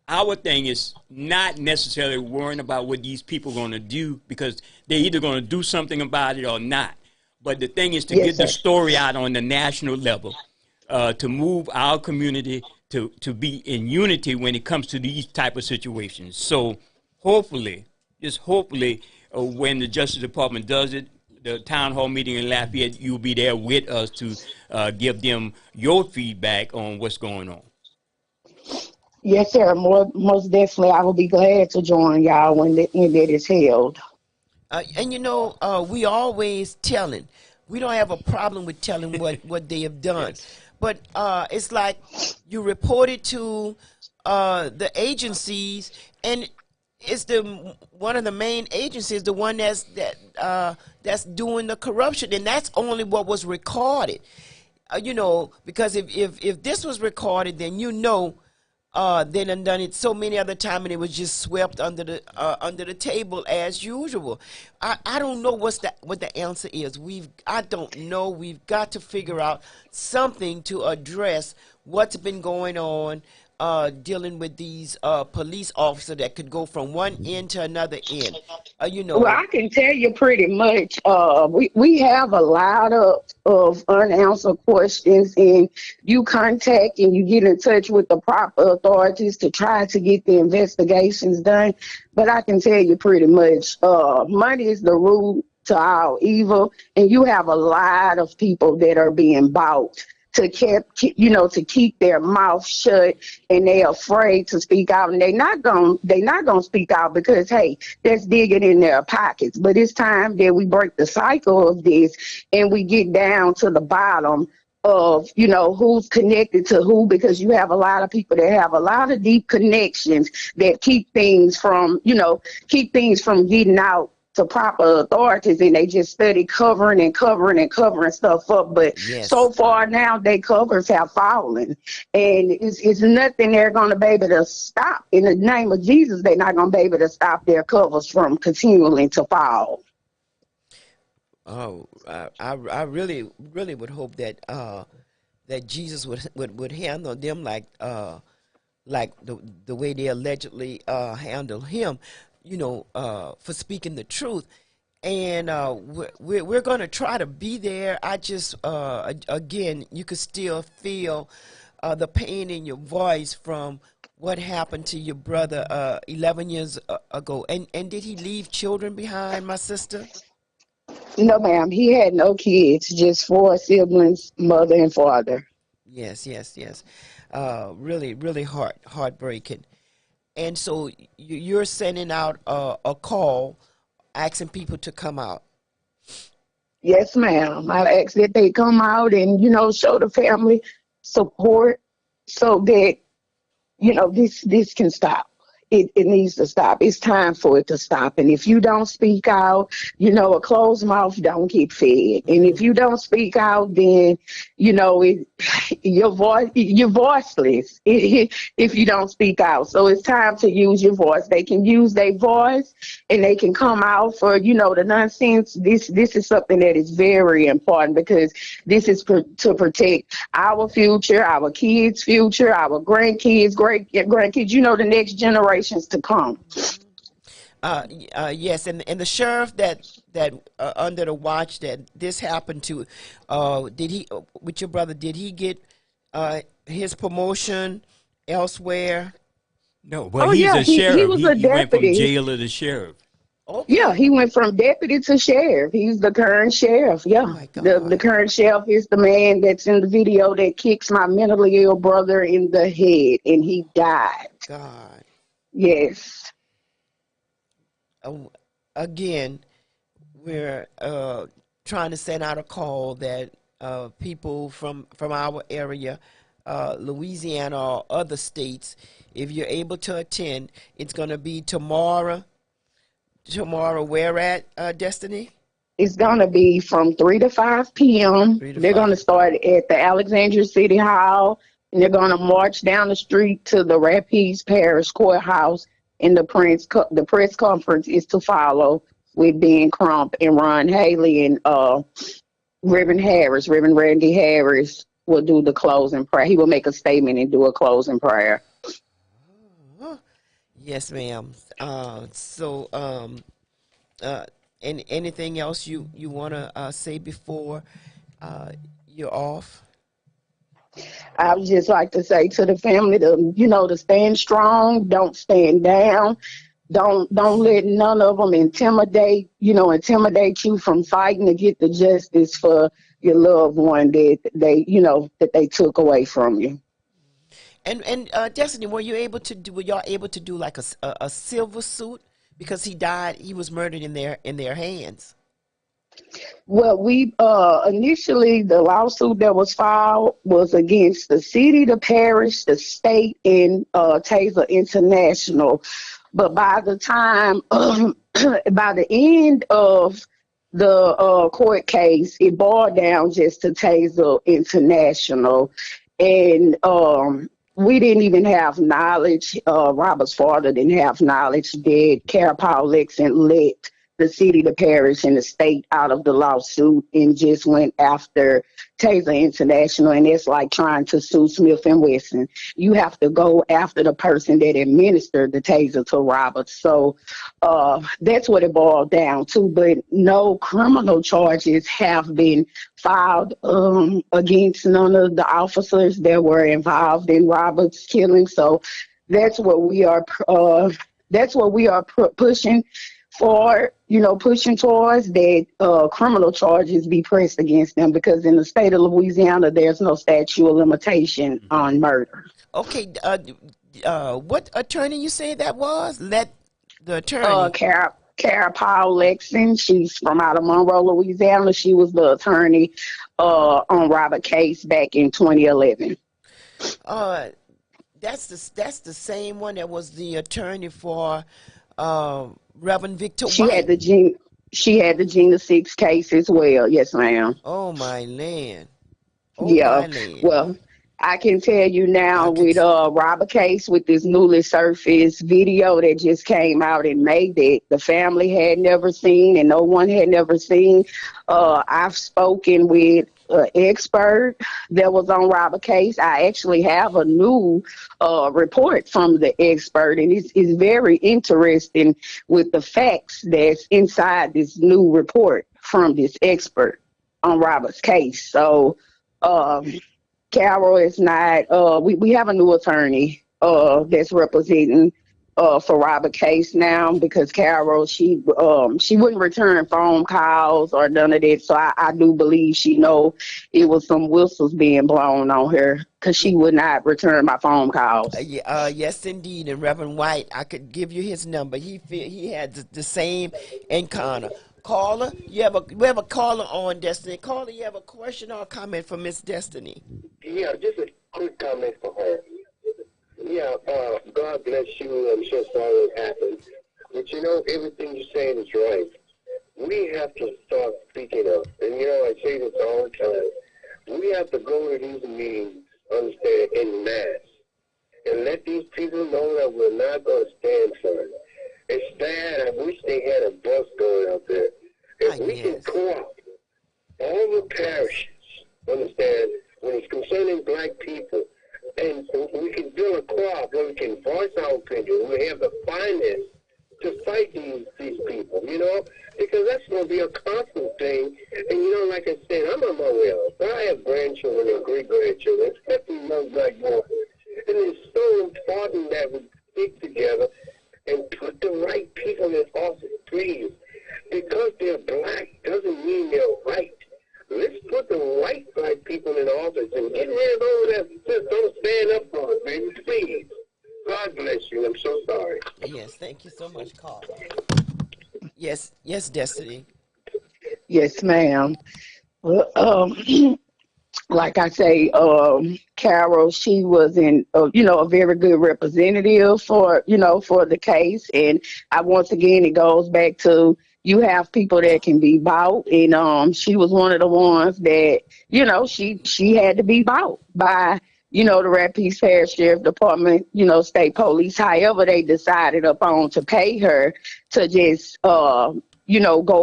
our thing is not necessarily worrying about what these people are going to do, because they're either going to do something about it or not. But the thing is to get the story out on the national level. To move our community to be in unity when it comes to these type of situations. So hopefully, when the Justice Department does it, the town hall meeting in Lafayette, you'll be there with us to give them your feedback on what's going on. Yes, sir. Most definitely, I will be glad to join y'all when that is held. And we always telling. We don't have a problem with telling what they have done. But it's like you report it to the agencies, and it's one of the main agencies, the one that's doing the corruption, and that's only what was recorded. Because if this was recorded, then they done it so many other times, and it was just swept under the table as usual. I don't know what the answer is. I don't know. We've got to figure out something to address what's been going on dealing with these police officers that could go from one end to another end. Well, I can tell you pretty much we have a lot of unanswered questions, and you contact and you get in touch with the proper authorities to try to get the investigations done. But I can tell you pretty much money is the root to all evil, and you have a lot of people that are being bought to keep their mouth shut, and they're afraid to speak out, and they're not gonna speak out because, hey, that's digging in their pockets. But it's time that we break the cycle of this and we get down to the bottom of who's connected to who, because you have a lot of people that have a lot of deep connections that keep things from getting out to proper authorities, and they just study covering and covering and covering stuff up. But so far now, their covers have fallen, and it's nothing they're going to be able to stop. In the name of Jesus, they're not going to be able to stop their covers from continuing to fall. Oh, I really would hope that that Jesus would handle them like the way they allegedly handle him, for speaking the truth. And we're going to try to be there. I just again, you could still feel the pain in your voice from what happened to your brother 11 years ago. And did he leave children behind, my sister? No, ma'am. He had no kids, just 4 siblings, mother and father. Yes. Really heartbreaking. And so you're sending out a call asking people to come out. Yes, ma'am. I ask that they come out and, show the family support so that, this can stop. It needs to stop. It's time for it to stop. And if you don't speak out, a closed mouth don't get fed. And if you don't speak out, then, you're voiceless if you don't speak out. So it's time to use your voice. They can use their voice and they can come out for, the nonsense. This is something that is very important because this is to protect our future, our kids' future, our grandkids, great-grandkids, the next generations to come. Yes, and the sheriff that under the watch that this happened to, did he with your brother? Did he get his promotion elsewhere? No, well, he's a sheriff. He was a deputy. He went from jailer to sheriff. Okay. Yeah, he went from deputy to sheriff. He's the current sheriff. Yeah, the current sheriff is the man that's in the video that kicks my mentally ill brother in the head, and he died. God. Yes. Again, we're trying to send out a call that people from our area, Louisiana or other states, if you're able to attend, it's going to be tomorrow. Tomorrow, where at, Destiny? It's going to be from 3 to 5 p.m. They're going to start at the Alexandria City Hall, and they're going to march down the street to the Rapides Parish Courthouse, and the press conference is to follow with Ben Crump and Ron Haley, and Reverend Randy Harris will do the closing prayer. He will make a statement and do a closing prayer. Yes, ma'am. And anything else you want to say before you're off? I would just like to say to the family to stand strong, don't stand down, don't let none of them intimidate you from fighting to get the justice for your loved one that they took away from you. And Destiny, were y'all able to do like a silver suit because he died? He was murdered in their hands. Well, we initially the lawsuit that was filed was against the city, the parish, the state, and Taser International. But by the time by the end of the court case, it boiled down just to Taser International, and we didn't even have knowledge. Robert's father didn't have knowledge that Cara Paul Lexon let the city, the parish, and the state out of the lawsuit and just went after Taser International. And it's like trying to sue Smith & Wesson. You have to go after the person that administered the taser to Robert. So that's what it boiled down to. But no criminal charges have been filed against none of the officers that were involved in Robert's killing. So that's what we are pushing for, pushing towards that criminal charges be pressed against them, because in the state of Louisiana, there's no statute of limitation on murder. Okay, what attorney you say that was? Let the attorney. Cara Paul Lexon. She's from out of Monroe, Louisiana. She was the attorney on Robert's case back in 2011. That's the same one that was the attorney for Reverend Victor White. She had the she had the Gina 6 case as well. Yes, ma'am. Oh my land. Oh Yeah. my land. Well, I can tell you now I could with Robert Case, with this newly surfaced video that just came out in May that the family had never seen and no one had never seen. I've spoken with an expert that was on Robert Case. I actually have a new report from the expert, and it's very interesting with the facts that's inside this new report from this expert on Robert's case. So, Carol is not, we have a new attorney that's representing for Robert Case now, because Carol, she wouldn't return phone calls or none of that. So I do believe she know it was some whistles being blown on her, because she would not return my phone calls. Yes, indeed. And Reverend White, I could give you his number. He had the same encounter. Caller, we have a caller on, Destiny. Caller, you have a question or a comment for Miss Destiny? Yeah, just a quick comment for her. Yeah, God bless you. I'm so sorry it happened. But you know, everything you're saying is right. We have to start speaking up. And you know, I say this all the time. We have to go to these meetings, understand, en masse, and let these people know that we're not going to stand for it. It's bad. I wish they had a bus going up there. If we can co-opt all the parishes, understand, when it's concerning black people, and we can build a co-op where we can voice our opinion, we have the finance to fight these people, you know, because that's going to be a constant thing. And, you know, like I said, I'm on my way out. I have grandchildren and great-grandchildren, especially young black boys. And it's so important that we stick together and put the right people in office, please. Because they're black doesn't mean they're right. Let's put the right black people in office and get rid of all that. Just don't stand up for it, baby, please. God bless you. I'm so sorry. Yes, thank you so much, caller. Yes, Destiny. Yes, ma'am. Well, like I say, Carol, she was a very good representative for the case. And once again, it goes back to, you have people that can be bought, and she was one of the ones that, she had to be bought by, the Rapides Parish Sheriff Department, state police, however they decided upon to pay her to just, go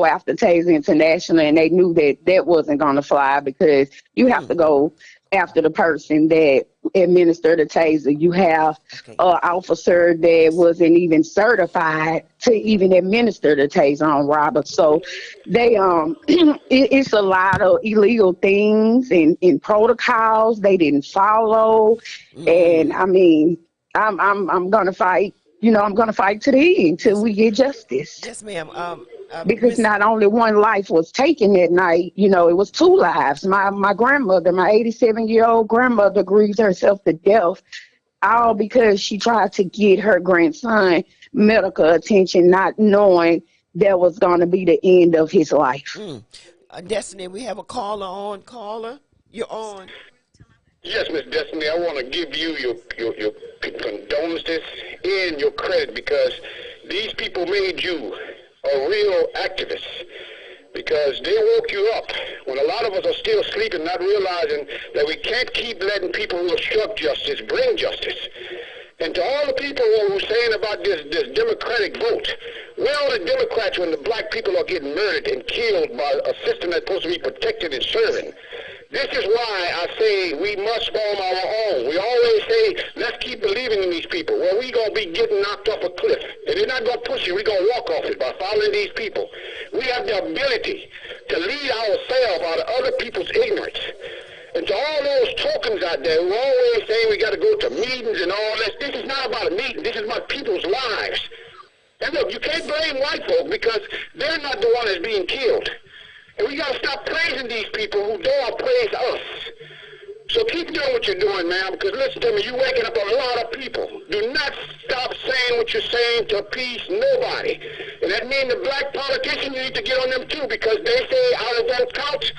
after Taser International, and they knew that wasn't going to fly, because you have to go after the person that administered the Taser. You have an officer that wasn't even certified to even administer the Taser on Robert. So they, it's a lot of illegal things and protocols they didn't follow. And I mean, I'm going to fight. I'm going to fight to the end till we get justice. Yes, ma'am. Because not only one life was taken that night, it was two lives. My grandmother, my 87-year-old grandmother, grieved herself to death, all because she tried to get her grandson medical attention, not knowing that was going to be the end of his life. Destiny, we have a caller on. Caller, you're on. Yes, Miss Destiny, I want to give you your condolences and your credit, because these people made you a real activist, because they woke you up when a lot of us are still sleeping, not realizing that we can't keep letting people who obstruct justice bring justice. And to all the people who are saying about this Democratic vote, where are the Democrats when the black people are getting murdered and killed by a system that's supposed to be protected and serving? This is why I say we must form our own. We always say, let's keep believing in these people. Well, we're going to be getting knocked off a cliff. And they're not going to push you. We're going to walk off it by following these people. We have the ability to lead ourselves out of other people's ignorance. And to all those tokens out there who always say we got to go to meetings and all this is not about a meeting. This is about people's lives. And look, you can't blame white folk, because they're not the one that's being killed. And we got to stop praising these people who don't praise us. So keep doing what you're doing, ma'am, because listen to me, you're waking up a lot of people. Do not stop saying what you're saying to appease nobody. And that means the black politicians, you need to get on them too, because they say our vote counts.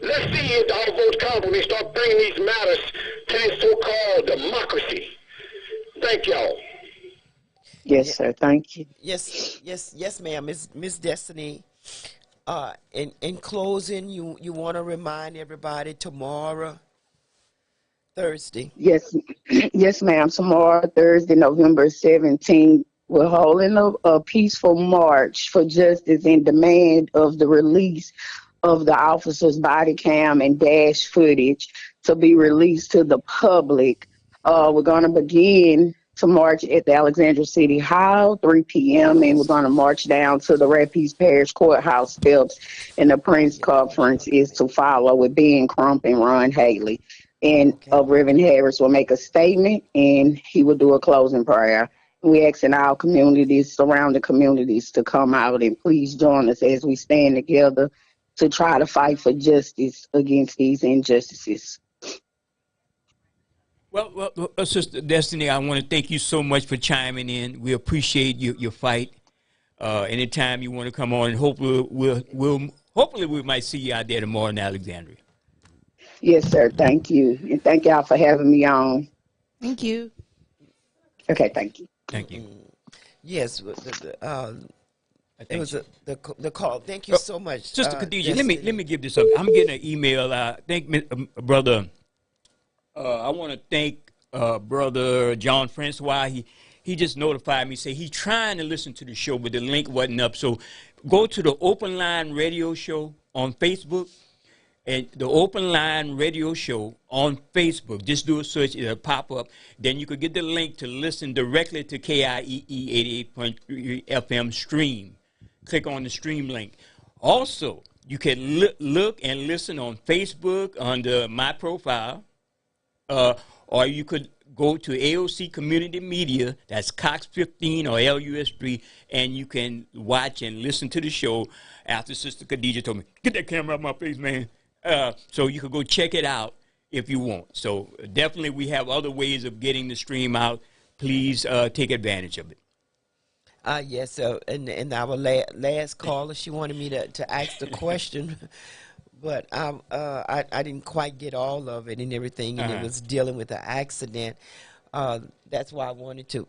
Let's see if our vote count when they start bringing these matters to this so-called democracy. Thank y'all. Yes, sir. Thank you. Yes, ma'am. Miss Destiny. In closing, you want to remind everybody tomorrow, Thursday. Yes, yes, ma'am. Tomorrow, Thursday, November 17th, we're holding a peaceful march for justice and demand of the release of the officer's body cam and dash footage to be released to the public. We're going to begin to march at the Alexandria City Hall, 3 p.m., and we're going to march down to the Rapides Parish Courthouse steps, and the Prince Conference is to follow with Ben Crump and Ron Haley. And Reverend Harris will make a statement, and he will do a closing prayer. We asking our communities, surrounding communities, to come out and please join us as we stand together to try to fight for justice against these injustices. Well, Sister Destiny, I want to thank you so much for chiming in. We appreciate your fight. Anytime you want to come on, and hopefully we might see you out there tomorrow in Alexandria. Yes, sir. Thank you. And thank y'all for having me on. Thank you. Okay, thank you. Thank you. Yes, it was the call. Thank you so much, Sister Khadijah. Let me give this up. I'm getting an email. Thank brother. I want to thank brother John Francois. He just notified me. Say he's trying to listen to the show, but the link wasn't up. So go to the Open Line Radio Show on Facebook. And the Open Line Radio Show on Facebook. Just do a search, it'll pop up. Then you could get the link to listen directly to KIEE 88.3 FM stream. Click on the stream link. Also, you can look and listen on Facebook under my profile, or you could go to AOC Community Media, that's Cox 15 or LUS 3, and you can watch and listen to the show after Sister Khadijah told me, get that camera out of my face, man. So you could go check it out if you want. So definitely we have other ways of getting the stream out. Please take advantage of it. Yes, and our last caller, she wanted me to ask the question, but I didn't quite get all of it and everything, and it was dealing with the accident. That's why I wanted to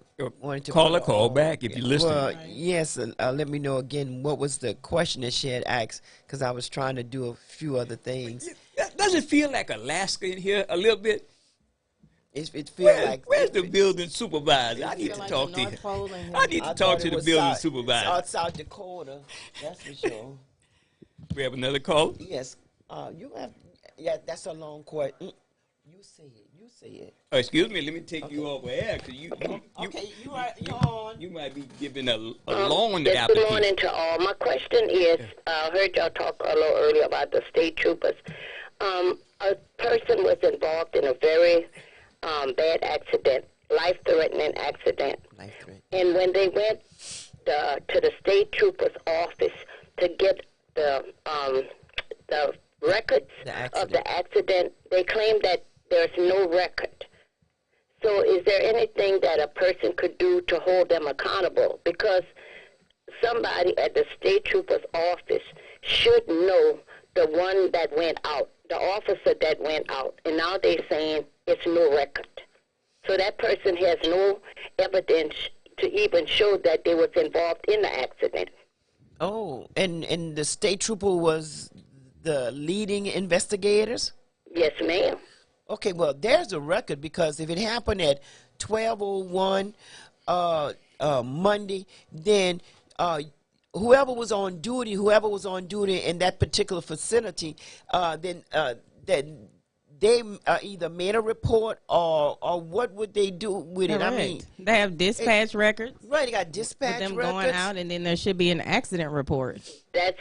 call back if you're listening. Well, yes, let me know again what was the question that she had asked, because I was trying to do a few other things. Does it feel like Alaska in here a little bit? It feels like. Where's the building supervisor? I need to talk to him. I need to talk to the building supervisor. South Dakota, that's for sure. We have another call? Yes. You have. Yeah, that's a long question. You say it. Oh, excuse me. Let me take you over air. You're on. You might be giving a long application. Good morning to all. My question is, I heard y'all talk a little earlier about the state troopers. A person was involved in a very bad accident, life-threatening accident. And when they went to the state trooper's office to get the records of the accident, they claimed that there's no record. So is there anything that a person could do to hold them accountable? Because somebody at the state trooper's office should know the one that went out, the officer that went out, and now they're saying it's no record. So that person has no evidence to even show that they was involved in the accident. Oh, and the state trooper was the leading investigators? Yes, ma'am. Okay, well, there's a record, because if it happened at 12:01 Monday, then whoever was on duty in that particular facility, then they either made a report or what would they do with it? Correct. I mean, they have dispatch records. Right, they got dispatch with them records. going out, and then there should be an accident report. That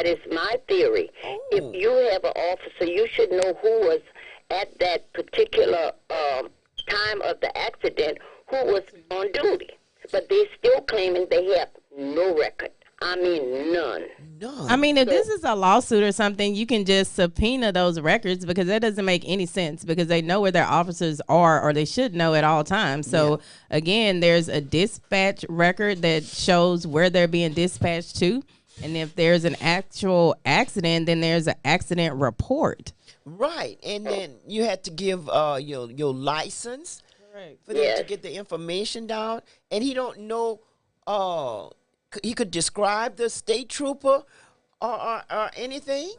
is my theory. Oh. If you have an officer, you should know who was at that particular time of the accident, who was on duty. But they're still claiming they have no record. I mean, none. I mean, if this is a lawsuit or something, you can just subpoena those records, because that doesn't make any sense, because they know where their officers are, or they should know at all times. So, again, there's a dispatch record that shows where they're being dispatched to. And if there's an actual accident, then there's an accident report. Right, and then you had to give your license for them to get the information down, and he don't know. He could describe the state trooper, or anything?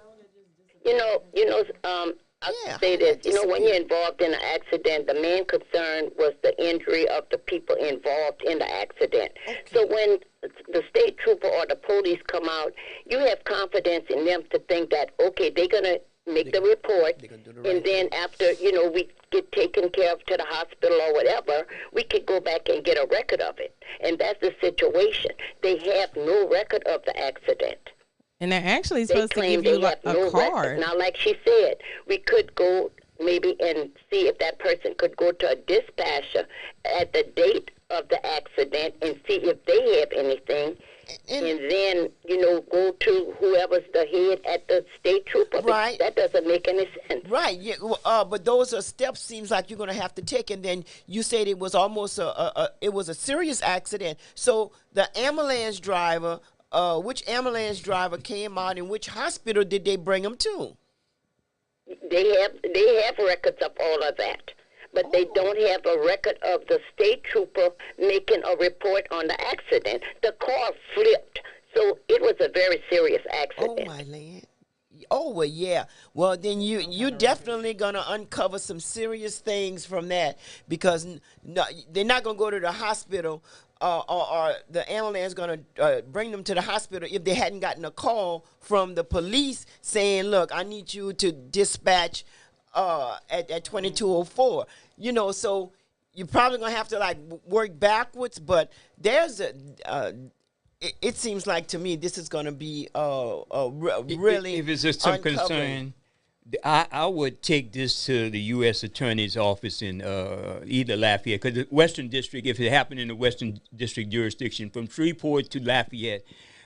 I'll say this. When you're involved in an accident, the main concern was the injury of the people involved in the accident. Okay. So when the state trooper or the police come out, you have confidence in them to think that, okay, they're going to make the report, and then after, we get taken care of to the hospital or whatever, we could go back and get a record of it. And that's the situation. They have no record of the accident. And they're actually supposed to give you like a card. Now, like she said, we could go maybe and see if that person could go to a dispatcher at the date of the accident and see if they have anything. And then, go to whoever's the head at the state trooper. Right. That doesn't make any sense. Right. Yeah. But those are steps seems like you're going to have to take. And then you said it was almost it was a serious accident. So the ambulance driver, which ambulance driver came out and which hospital did they bring him to? They have records of all of that. But they don't have a record of the state trooper making a report on the accident. The car flipped, so it was a very serious accident. Oh, my land. Oh, well, yeah. Well, then you're definitely going to uncover some serious things from that because they're not going to go to the hospital or the ambulance going to bring them to the hospital if they hadn't gotten a call from the police saying, look, I need you to dispatch at 2204, so you're probably gonna have to like work backwards. But there's it seems like to me this is gonna be really. If it's just some concern, I would take this to the U.S. Attorney's Office in either Lafayette, because the Western District, if it happened in the Western District jurisdiction, from Shreveport to Lafayette.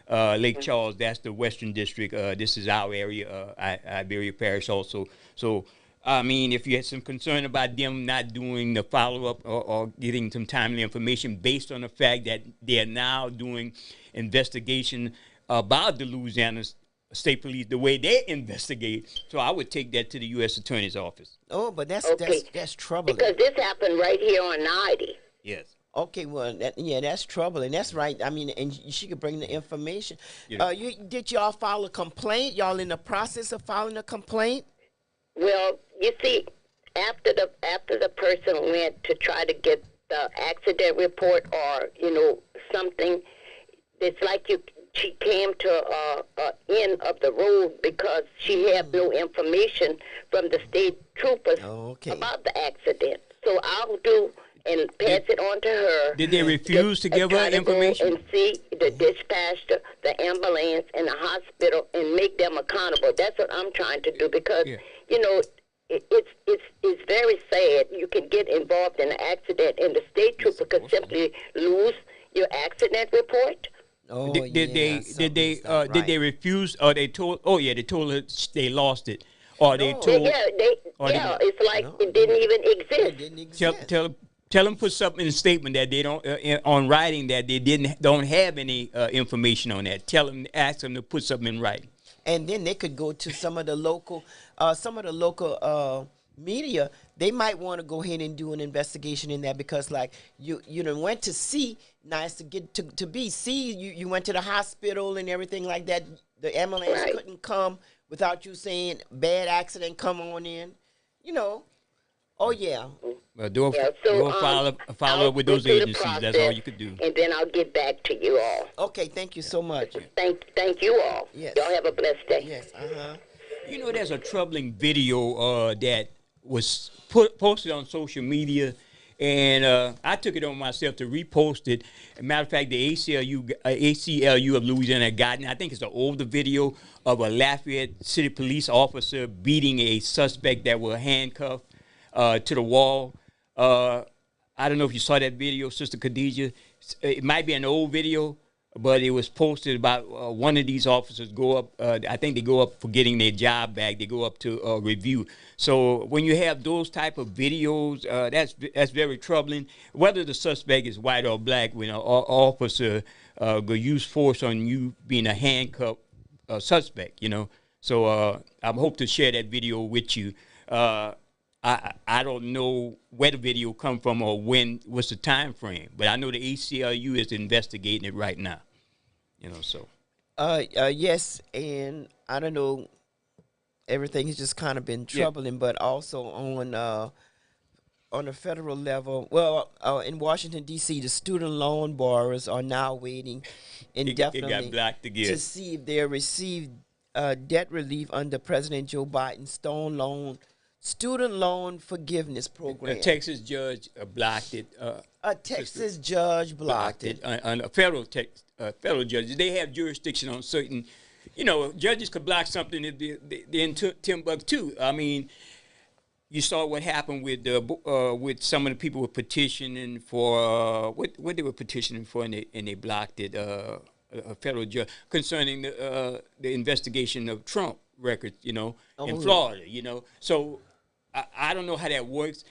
Lake Charles, that's the Western District. This is our area, Iberia Parish also. So, I mean, if you had some concern about them not doing the follow-up or getting some timely information based on the fact that they are now doing investigation about the Louisiana State Police, the way they investigate. So I would take that to the U.S. Attorney's Office. Oh, but that's troubling. Because this happened right here on 90. Yes. Okay, well, that's troubling. That's right. I mean, and she could bring the information. Yeah. Did y'all file a complaint? Y'all in the process of filing a complaint? Well, you see, after the person went to try to get the accident report or something, it's like she came to end of the road because she had no information from the state troopers about the accident. So I'll do and pass it on to her. Did they refuse to give her information? And see the dispatcher, the ambulance, and the hospital, and make them accountable. That's what I'm trying to do because, it's very sad. You can get involved in an accident, and the state trooper could simply lose your accident report. Oh, did they refuse, or they told? Oh yeah, they told her they lost it, or they told. It's like it didn't even exist. It didn't exist. Tell them put something in the statement that they don't on writing that they don't have any information on that. Ask them to put something in writing. And then they could go to some of the local media. They might want to go ahead and do an investigation in that because, like, you went to C, nice to get to B. C, you went to the hospital and everything like that. The ambulance couldn't come without you saying bad accident. Come on in, Oh yeah. Well, do a follow up with those agencies. That's all you could do. And then I'll get back to you all. Okay, thank you so much. Thank you all. Yes. Y'all have a blessed day. Yes. There's a troubling video that was posted on social media, and I took it on myself to repost it. As a matter of fact, the ACLU of Louisiana had gotten, I think it's an older video of a Lafayette City Police officer beating a suspect that were handcuffed to the wall. I don't know if you saw that video, Sister Khadijah. It might be an old video, but it was posted about one of these officers go up. I think they go up for getting their job back. They go up to review. So when you have those type of videos, that's very troubling. Whether the suspect is white or black, when an officer go use force on you being a handcuffed suspect, So I hope to share that video with you. I don't know where the video come from or what's the time frame, but I know the ACLU is investigating it right now. So. Yes, and I don't know. Everything has just kind of been troubling, but also on a federal level. Well, in Washington D.C., the student loan borrowers are now waiting indefinitely it got blocked again to see if they receive debt relief under President Joe Biden's student loan forgiveness program. A Texas judge blocked it. A Texas judge blocked it. On a federal judge, they have jurisdiction on certain. Judges could block something if they're in Timbuktu. I mean, you saw what happened with some of the people who were petitioning for what they were petitioning for, and they blocked it. A federal judge concerning the investigation of Trump records, in Florida. So I don't know how that works.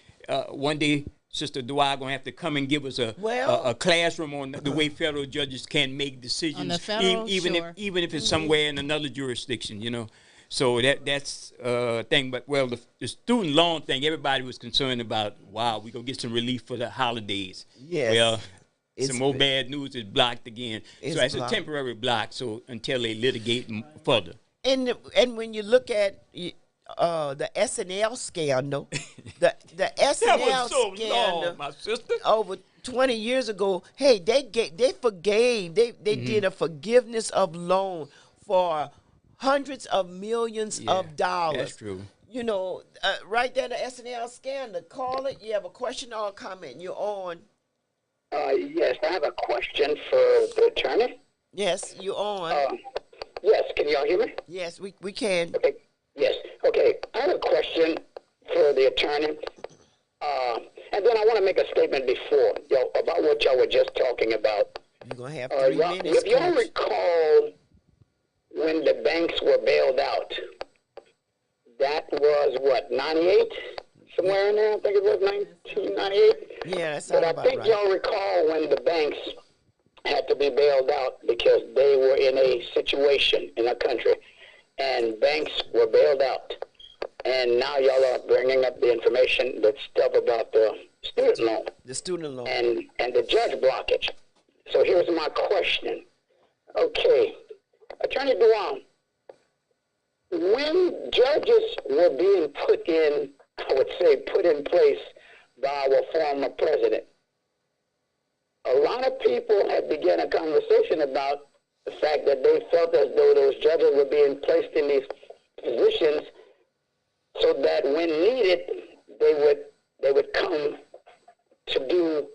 One day, Sister Dwyer gonna have to come and give us a classroom on the way federal judges can make decisions, on the federal, even if it's somewhere in another jurisdiction, So that's a thing. But the student loan thing, everybody was concerned about. Wow, we gonna get some relief for the holidays. Yes. Well, some more bad news is blocked again. So it's a temporary block. So until they litigate further. And when you look at the SNL scandal, the SNL that was so scandal, long, my sister. Over 20 years ago, hey, they forgave. They did a forgiveness of loan for hundreds of millions of dollars. That's true. Right there, the SNL scandal. Call it. You have a question or a comment. You're on. Yes, I have a question for the attorney. Yes, you're on. Yes, can y'all hear me? Yes, we can. Okay. Yes. Okay. I have a question for the attorney. And then I want to make a statement before about what y'all were just talking about. You're going to have 3 minutes. If y'all recall when the banks were bailed out, that was what, 98? Somewhere in there? I think it was 1998. Yeah, that sounds about right. But I think y'all recall when the banks had to be bailed out because they were in a situation in a country, and banks were bailed out. And now y'all are bringing up the information, that stuff about the student loan. The student loan. And the judge blockage. So here's my question. Okay, Attorney Duan, when judges were being put in place by our former president, a lot of people had begun a conversation about the fact that they felt as though those judges were being placed in these positions so that when needed, they would come to do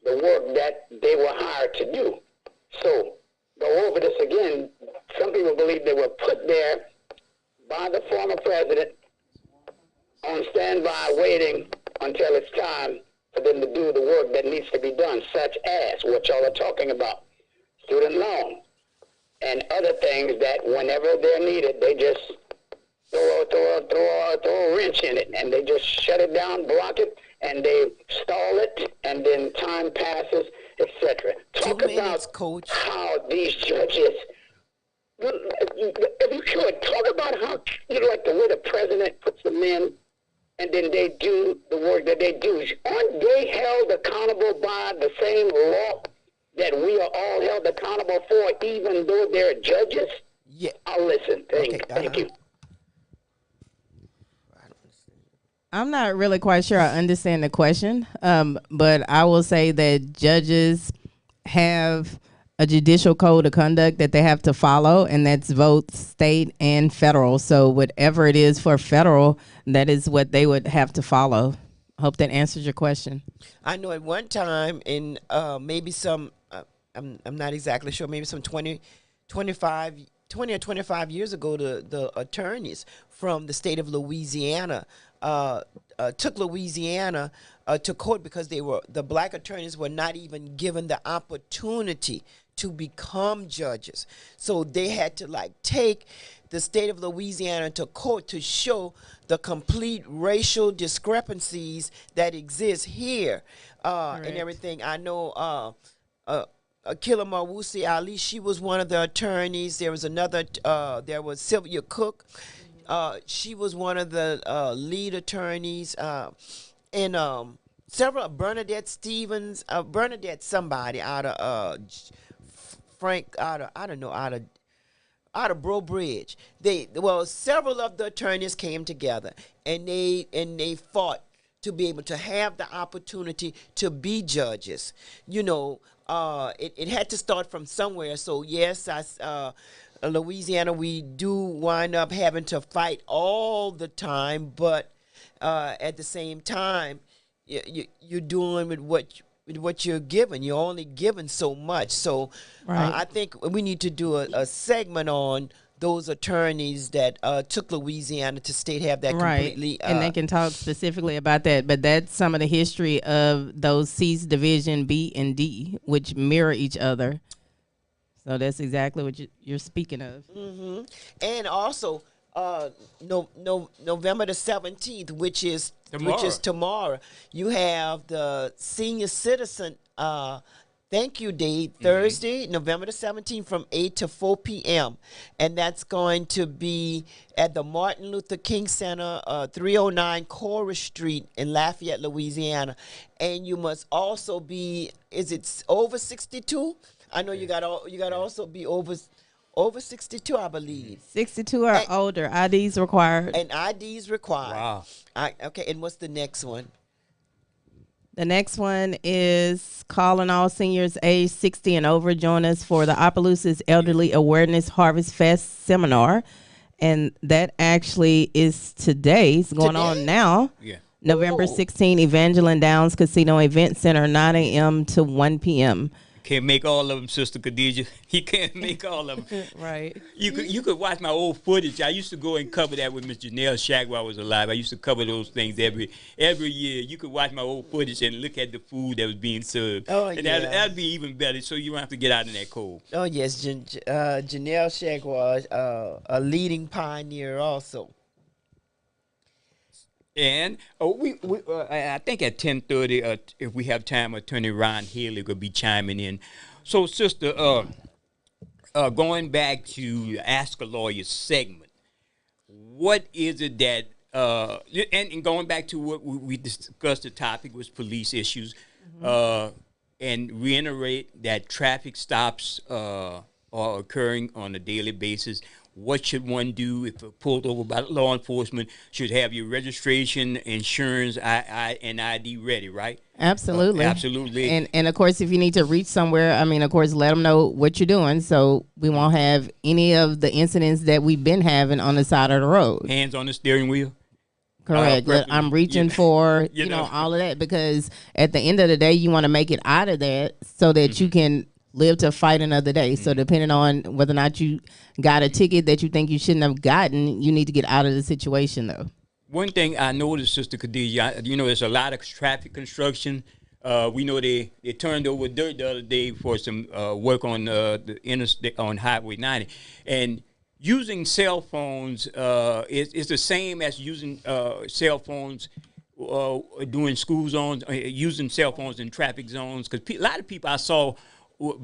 the work that they were hired to do. So, go over this again. Some people believe they were put there by the former president on standby waiting until it's time for them to do the work that needs to be done, such as what y'all are talking about, student loan, and other things that whenever they're needed, they just throw a wrench in it, and they just shut it down, block it, and they stall it, and then time passes, etc. Talk about Coach. How these judges, if you could, talk about how, like the way the president puts them in, and then they do the work that they do. Aren't they held accountable by the same law that we are all held accountable for, even though they're judges? Yeah. I'll listen. Thank you. I'm not really quite sure I understand the question, but I will say that judges have a judicial code of conduct that they have to follow, and that's both state and federal. So whatever it is for federal, that is what they would have to follow. Hope that answers your question. I know at one time in maybe some, I'm not exactly sure, maybe some 20 or 25 years ago, the attorneys from the state of Louisiana took Louisiana to court because the black attorneys were not even given the opportunity to become judges. So they had to take the state of Louisiana to court to show the complete racial discrepancies that exist here and everything. I know Akila Mawusi Ali, she was one of the attorneys. There was another, there was Sylvia Cook. She was one of the lead attorneys. And several, Bernadette Stevens, Bernadette somebody out of Frank, out of out of Bro Bridge. Several of the attorneys came together, and they fought to be able to have the opportunity to be judges. You know, it had to start from somewhere. So yes, Louisiana, we do wind up having to fight all the time, but at the same time, you're doing with what you're given. You're only given so much. So I think we need to do a segment on those attorneys that took Louisiana to state, have that completely. And they can talk specifically about that. But that's some of the history of those C's Division B and D, which mirror each other. So that's exactly what you're speaking of. Mm-hmm. And also, November the 17th, which is tomorrow, you have the Senior Citizen Thank You Day, Thursday, November the 17th from 8 to 4 p.m. And that's going to be at the Martin Luther King Center, 309 Cora Street in Lafayette, Louisiana. And you must also be, is it over 62? I know you got to also be over 62, I believe. 62 or older. IDs required. And IDs required. Wow. Okay, and what's the next one? The next one is calling all seniors age 60 and over. Join us for the Opelousas Elderly Awareness Harvest Fest Seminar. And that actually is today. It's going on now. Yeah. November 16, Evangeline Downs Casino Event Center, 9 a.m. to 1 p.m. Can't make all of them, Sister Khadijah. He can't make all of them. Right. You could watch my old footage. I used to go and cover that with Miss Janelle Shack while I was alive. I used to cover those things every year. You could watch my old footage and look at the food that was being served. Oh, and yeah. that'd be even better, so you don't have to get out in that cold. Oh, yes. Janelle Shack was a leading pioneer also. And I think at 10:30, if we have time, Attorney Ron Haley will be chiming in. So, Sister, going back to Ask a Lawyer segment, what is it that, and going back to what we discussed, the topic was police issues, and reiterate that traffic stops are occurring on a daily basis. What should one do if pulled over by law enforcement? Should have your registration, insurance, and ID ready, right? Absolutely. Absolutely. And of course, if you need to reach somewhere, I mean, of course, let them know what you're doing so we won't have any of the incidents that we've been having on the side of the road. Hands on the steering wheel. Correct. I'm reaching for, you know, all of that, because at the end of the day, you want to make it out of that so that you can live to fight another day. So depending on whether or not you got a ticket that you think you shouldn't have gotten, you need to get out of the situation, though. One thing I noticed, Sister Khadijah, you know, there's a lot of traffic construction. We know they turned over dirt the other day for some work on the interstate on Highway 90, and using cell phones is the same as using cell phones doing school zones, using cell phones in traffic zones. Because a lot of people I saw,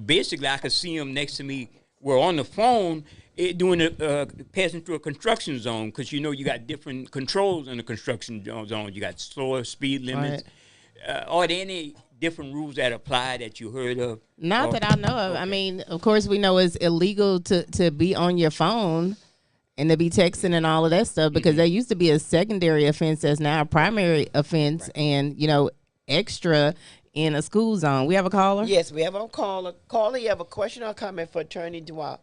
basically, I could see them next to me were on the phone doing passing through a construction zone, because you know you got different controls in the construction zone. You got slower speed limits. Right. Are there any different rules that apply that you heard of? Not that I know of. Okay. I mean, of course, we know it's illegal to be on your phone and to be texting and all of that stuff, because there used to be a secondary offense that's now a primary offense, and, you know, extra in a school zone. We have a caller? Yes, we have a caller. Caller, you have a question or comment for Attorney Dewalt?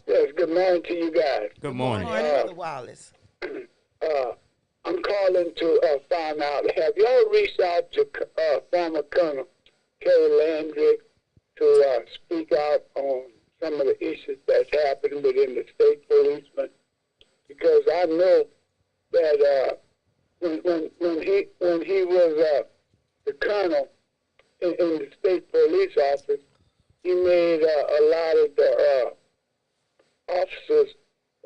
Yes, good morning to you guys. Good morning. Good morning, Brother Wallace. I'm calling to find out, have y'all reached out to former Colonel Kerry Landry to speak out on some of the issues that's happening within the state policemen? Because I know that when he was the colonel in the state police office, he made a lot of the officers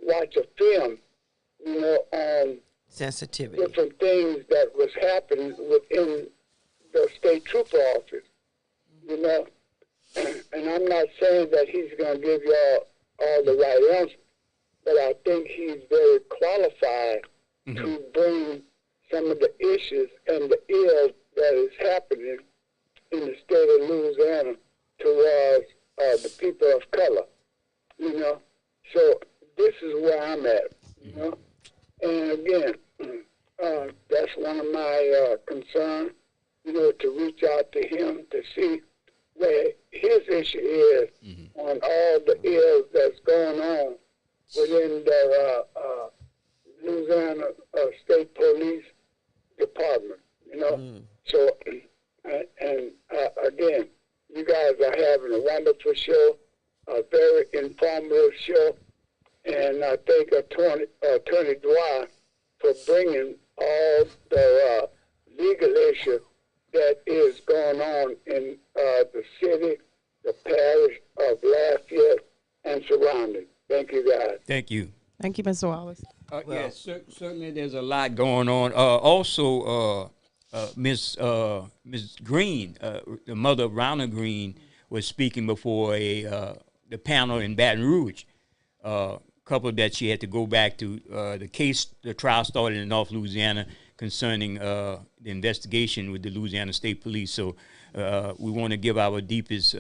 watch a film, you know, on sensitivity, different things that was happening within the state trooper office, you know. And I'm not saying that he's going to give y'all all the right answers, but I think he's very qualified to bring some of the issues and the ills that is happening in the state of Louisiana towards the people of color, you know. So this is where I'm at, you know. And again, that's one of my concerns, you know, to reach out to him to see where his issue is on all the ills that's going on within the Louisiana State Police Department, you know. So, and again, you guys are having a wonderful show, a very informative show, and I thank Attorney Dwyer for bringing all the legal issue that is going on in the city, the parish of Lafayette and surrounding. Thank you, guys. Thank you. Thank you, Mr. Wallace. Yes, certainly there's a lot going on. Also, Miss Green, the mother of Ronald Green, was speaking before the panel in Baton Rouge. Couple that she had to go back to the trial started in North Louisiana concerning the investigation with the Louisiana State Police. So we want to give our deepest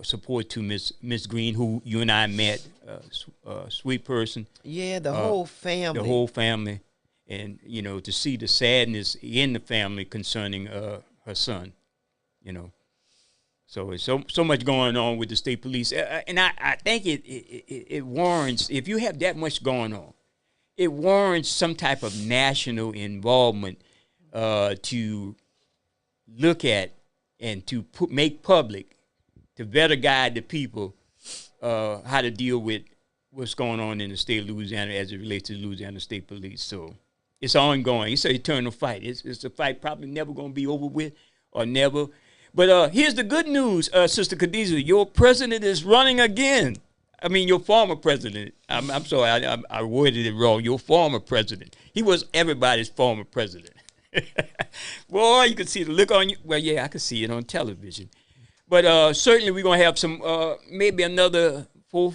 support to Miss Green, who you and I met, sweet person. Yeah, the whole family. The whole family. And, you know, to see the sadness in the family concerning her son, you know. So it's so much going on with the state police. And I think it warrants, if you have that much going on, it warrants some type of national involvement to look at and to make public, to better guide the people how to deal with what's going on in the state of Louisiana as it relates to the Louisiana State Police. So it's ongoing. It's an eternal fight. It's a fight probably never going to be over with or never. But here's the good news, Sister Khadijah. Your president is running again. I mean, your former president. I'm sorry, I worded it wrong. Your former president. He was everybody's former president. Boy, you can see the look on you. Well, yeah, I can see it on television. But certainly we're going to have some, maybe another 4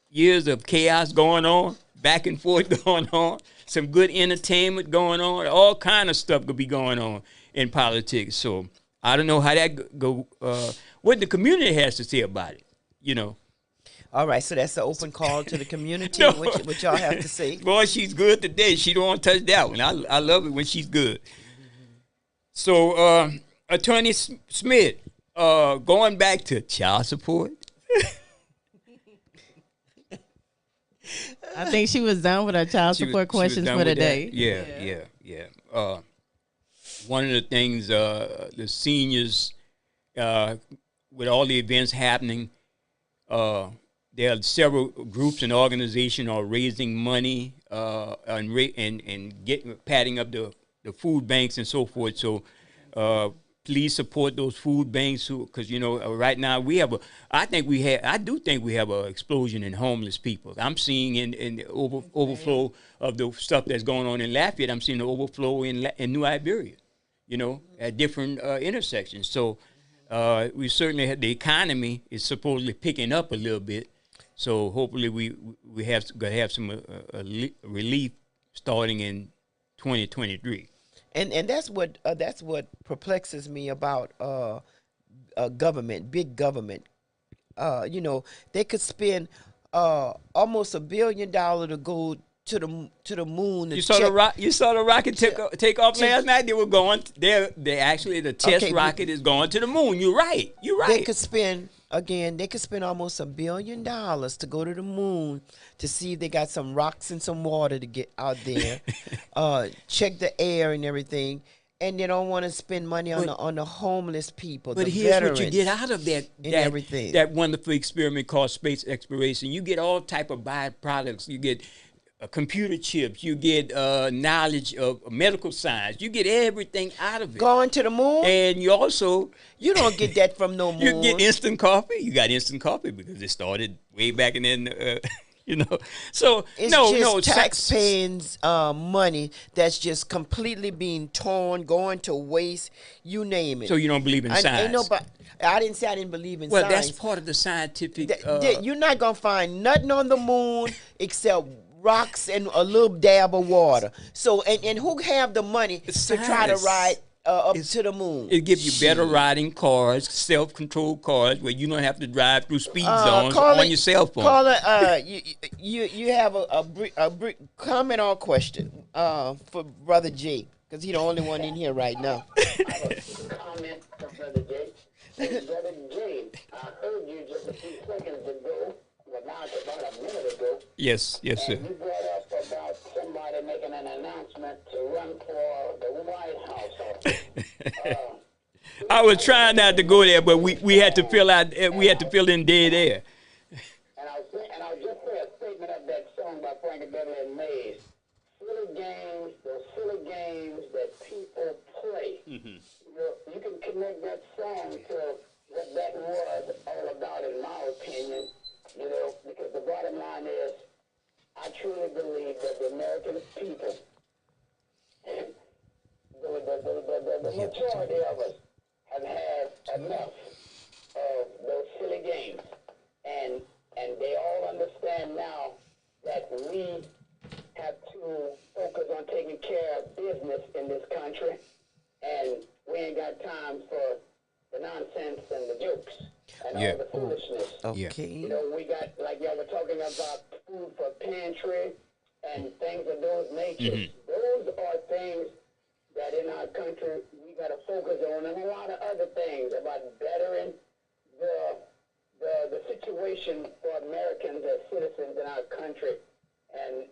years of chaos going on, back and forth going on, some good entertainment going on, all kind of stuff could be going on in politics. So I don't know how that go. What the community has to say about it, you know. All right, so that's the open call to the community. No. What y'all have to say? Boy, she's good today. She don't want to touch that one. I love it when she's good. So, Attorney Smith, going back to child support. I think she was done with her child support questions for the day. Yeah. One of the things, the seniors, with all the events happening, there are several groups and organizations are raising money and padding up the food banks and so forth. So please support those food banks, because you know right now I do think we have an explosion in homeless people. I'm seeing in the overflow of the stuff that's going on in Lafayette. I'm seeing the overflow in New Iberia, you know, at different intersections. So we certainly have, the economy is supposedly picking up a little bit. So hopefully we have gonna have some relief starting in 2023. And that's what perplexes me about government, big government. You know, they could spend almost $1 billion to go to the moon. You saw the rocket take off last night. They were going. They actually the test rocket is going to the moon. You're right. They could spend almost $1 billion to go to the moon to see if they got some rocks and some water to get out there, check the air and everything, and they don't want to spend money on the homeless people. But the here's veterans what you get out of that wonderful experiment called space exploration. You get all type of byproducts. You get computer chips, you get knowledge of medical science, you get everything out of it. Going to the moon? And you don't get that from no moon. You get instant coffee. You got instant coffee because it started way back in then, you know. So it's taxpaying money that's just completely being torn, going to waste, you name it. So you don't believe in science? I didn't say I didn't believe in science. Well, that's part of the scientific. You're not going to find nothing on the moon except rocks and a little dab of water. So and who have the money to try to ride up to the moon. It gives you better riding cars, self-controlled cars, where you don't have to drive through speed zones on your cell phone. Caller, you have a comment or question for Brother Jay, because he's the only one in here right now. Comment for Brother Jay. Brother Jay, I heard you just a few seconds ago, well, now it's about a minute ago. Yes, sir. And you brought up about somebody making an announcement to run for the White House. I was trying not to go there, but we had to fill in dead air. And I'll just say a statement of that song by Frankie Beverly and Mays. Silly games, those silly games that people play. Mm-hmm. You can connect that song to what that was all about, in my opinion. Because the bottom line is, I truly believe that the American people, the majority of us, have had enough of those silly games, and they all understand now that we have to focus on taking care of business in this country, and we ain't got time for the nonsense and the jokes and all the foolishness. Okay. We got, like y'all were talking about, food for pantry and things of those natures. Mm-hmm. Those are things that in our country we got to focus on, and a lot of other things about bettering the situation for Americans as citizens in our country, and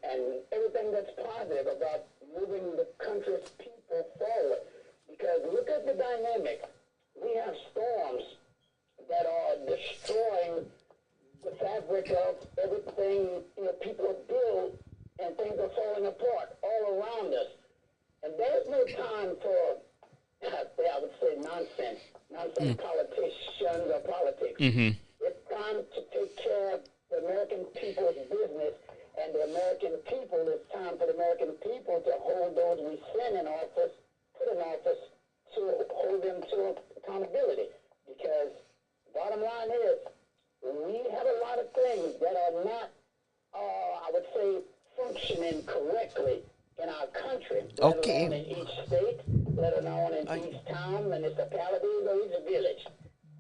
everything that's positive about moving the country's people forward. Because look at the dynamic. We have storms that are destroying the fabric of everything people have built, and things are falling apart all around us. And there's no time for, I would say, nonsense politicians or politics. Mm-hmm. It's time to take care of the American people's business, and the American people, it's time for the American people to hold those we send in office, put in office, to hold them to accountability. Because bottom line is, we have a lot of things that are not, I would say, functioning correctly in our country. Okay. Let alone in each state, let alone in each town, municipality, or each village.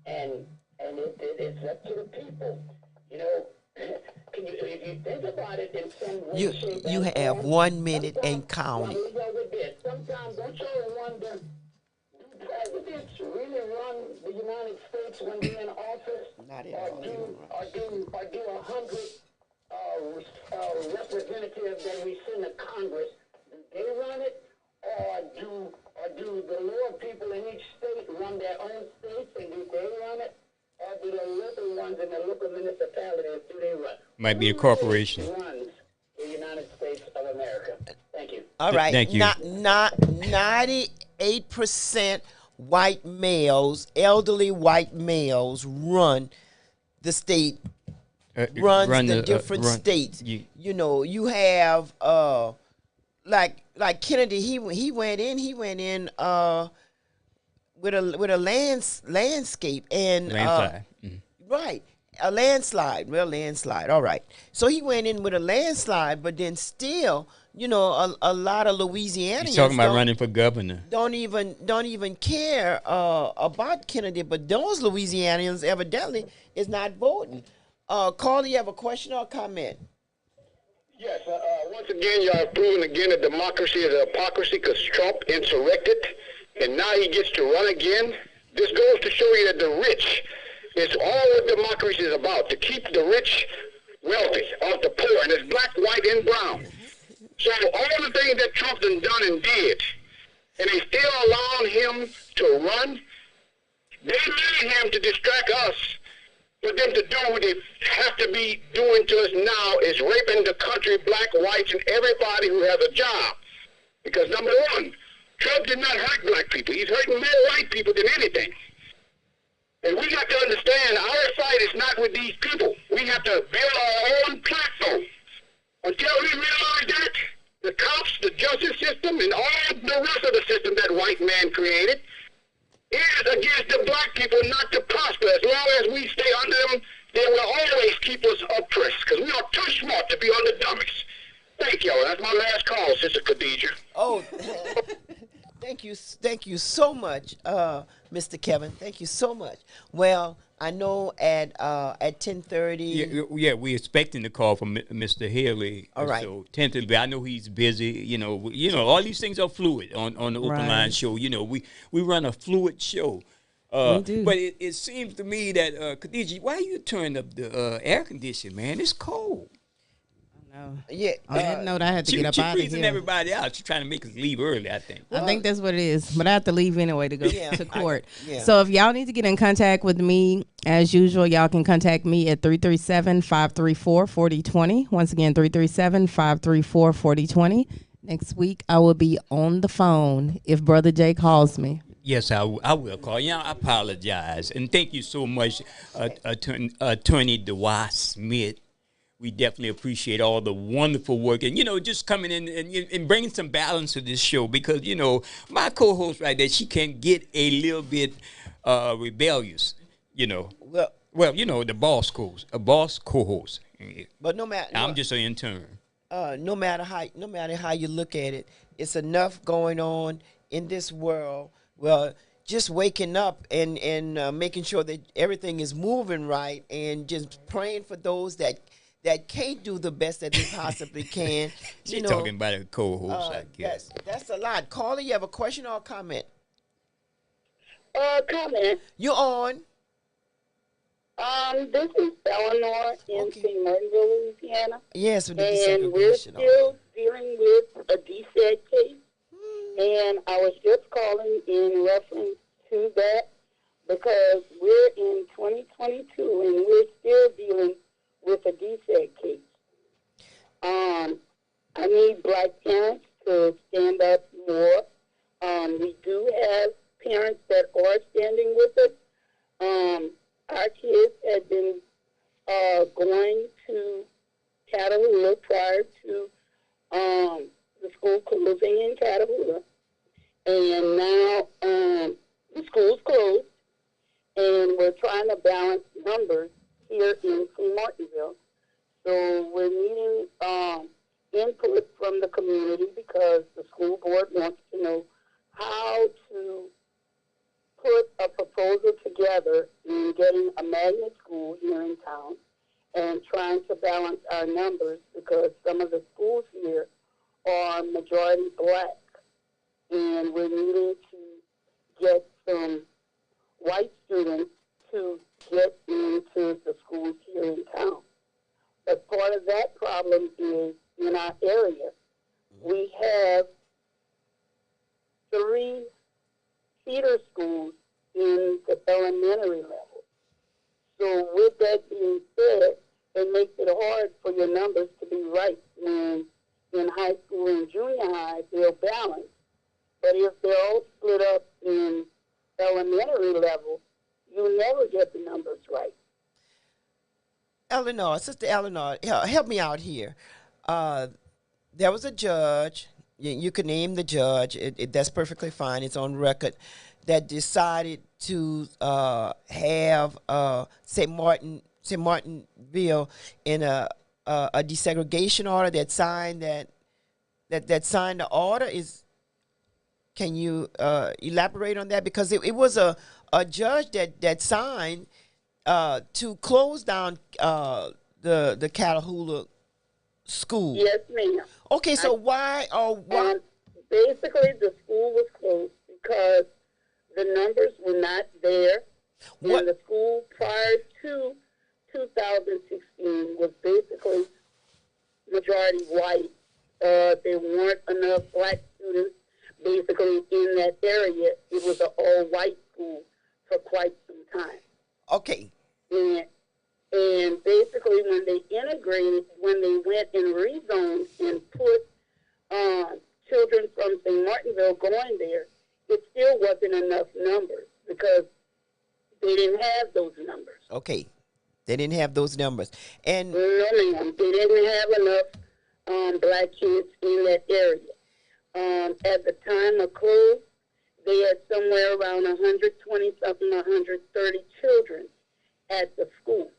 And it's up to the people. If you think about it in some way, you have 1 minute and counting. Sometimes don't y'all wonder, do presidents really run the United States when they're in office? Not at all. Or do 100 representatives that we send to Congress, do they run it? Or do the lower people in each state run their own states, and do they run it? Or do the local ones in the local municipalities, do they run? Might be a corporation. Who runs the United States of America? Thank you. All right. Thank you. 98% white males, elderly white males, run the state, runs the different states. You have like Kennedy. He went in with a landscape and landslide. Right, a landslide, real landslide. All right, so he went in with a landslide, but then still, a lot of Louisianians. He's talking about running for governor. Don't even care about Kennedy, but those Louisianians evidently is not voting. Carl, you have a question or a comment? Yes. Once again, y'all have proven again that democracy is a hypocrisy because Trump insurrected, and now he gets to run again. This goes to show you that the rich, it's all what democracy is about, to keep the rich wealthy off the poor, and it's black, white, and brown. So all the things that Trump done and did, and they still allowing him to run, they need him to distract us. For them to do what they have to be doing to us now is raping the country, black, whites, and everybody who has a job. Because number one, Trump did not hurt black people. He's hurting more white people than anything. And we got to understand our fight is not with these people. We have to build our own platform. Until we realize that, the cops, the justice system, and all the rest of the system that white man created is against the black people not to prosper. As long as we stay under them, they will always keep us oppressed because we are too smart to be under dummies. Thank y'all. That's my last call, Sister Khadijah. Oh, Thank you so much, Mr. Kevin. Thank you so much. Well, I know at 10:30. Yeah, we're expecting the call from Mr. Haley. All right. So tentatively, I know he's busy. All these things are fluid on the Open Line show. We run a fluid show. We do. But it seems to me that Khadija, why you turn up the air conditioner, man? It's cold. No. Yeah. On that note, I had to get up out of She's freezing here. everybody out. She's trying to make us leave early, I think. I think that's what it is. But I have to leave anyway to go Yeah. to court. Yeah. So if y'all need to get in contact with me, as usual, y'all can contact me at 337-534-4020. Once again, 337-534-4020. Next week, I will be on the phone if Brother Jay calls me. Yes, I will call. I apologize. And thank you so much, Attorney DeWitt Smith. We definitely appreciate all the wonderful work and, just coming in and bringing some balance to this show because, my co-host right there, she can get a little bit rebellious, Well, the boss co-host. But no matter. I'm just an intern. No matter how you look at it, it's enough going on in this world. Well, just waking up and making sure that everything is moving right and just praying for those that can't do the best that they possibly can. She's talking about a co-host, I guess. That's a lot. Caller, you have a question or a comment? Comment. You're on. This is Eleanor in St. Martinville, Louisiana. Yes, with the and we're desegregation. still dealing with a DSEG case. And I was just calling in reference to that because we're in 2022 and we're still dealing with a DSEG case. I need black parents to stand up more. We do have parents that are standing with us. Our kids had been going to Catahoula prior to the school closing in Catahoula. And now the school's closed, and we're trying to balance numbers here in St. Martinville. So we're needing input from the community because the school board wants to know how to put a proposal together in getting a magnet school here in town and trying to balance our numbers because some of the schools here are majority black. And we're needing to get some white students to get into the schools here in town. But part of that problem is in our area, we have 3 feeder schools in the elementary level. So with that being said, it makes it hard for your numbers to be right when in high school and junior high they'll balance. But if they're all split up in elementary level, you never get the numbers right. Sister Eleanor, help me out here. There was a judge. You can name the judge. That's perfectly fine. It's on record. That decided to have St. Martinville in a desegregation order. That signed the order. Can you elaborate on that? Because it was a judge that signed to close down the Catahoula school. Yes, ma'am. Okay, so why? Basically, the school was closed because the numbers were not there. What? And the school prior to 2016 was basically majority white. There weren't enough black students basically in that area. It was an all-white school for quite some time. Okay. And basically when they integrated, when they went and rezoned and put children from St. Martinville going there, it still wasn't enough numbers because they didn't have those numbers. Okay. They didn't have those numbers. And no, ma'am. They didn't have enough black kids in that area. At the time of close, they had somewhere around 120-something, 130 children at the school.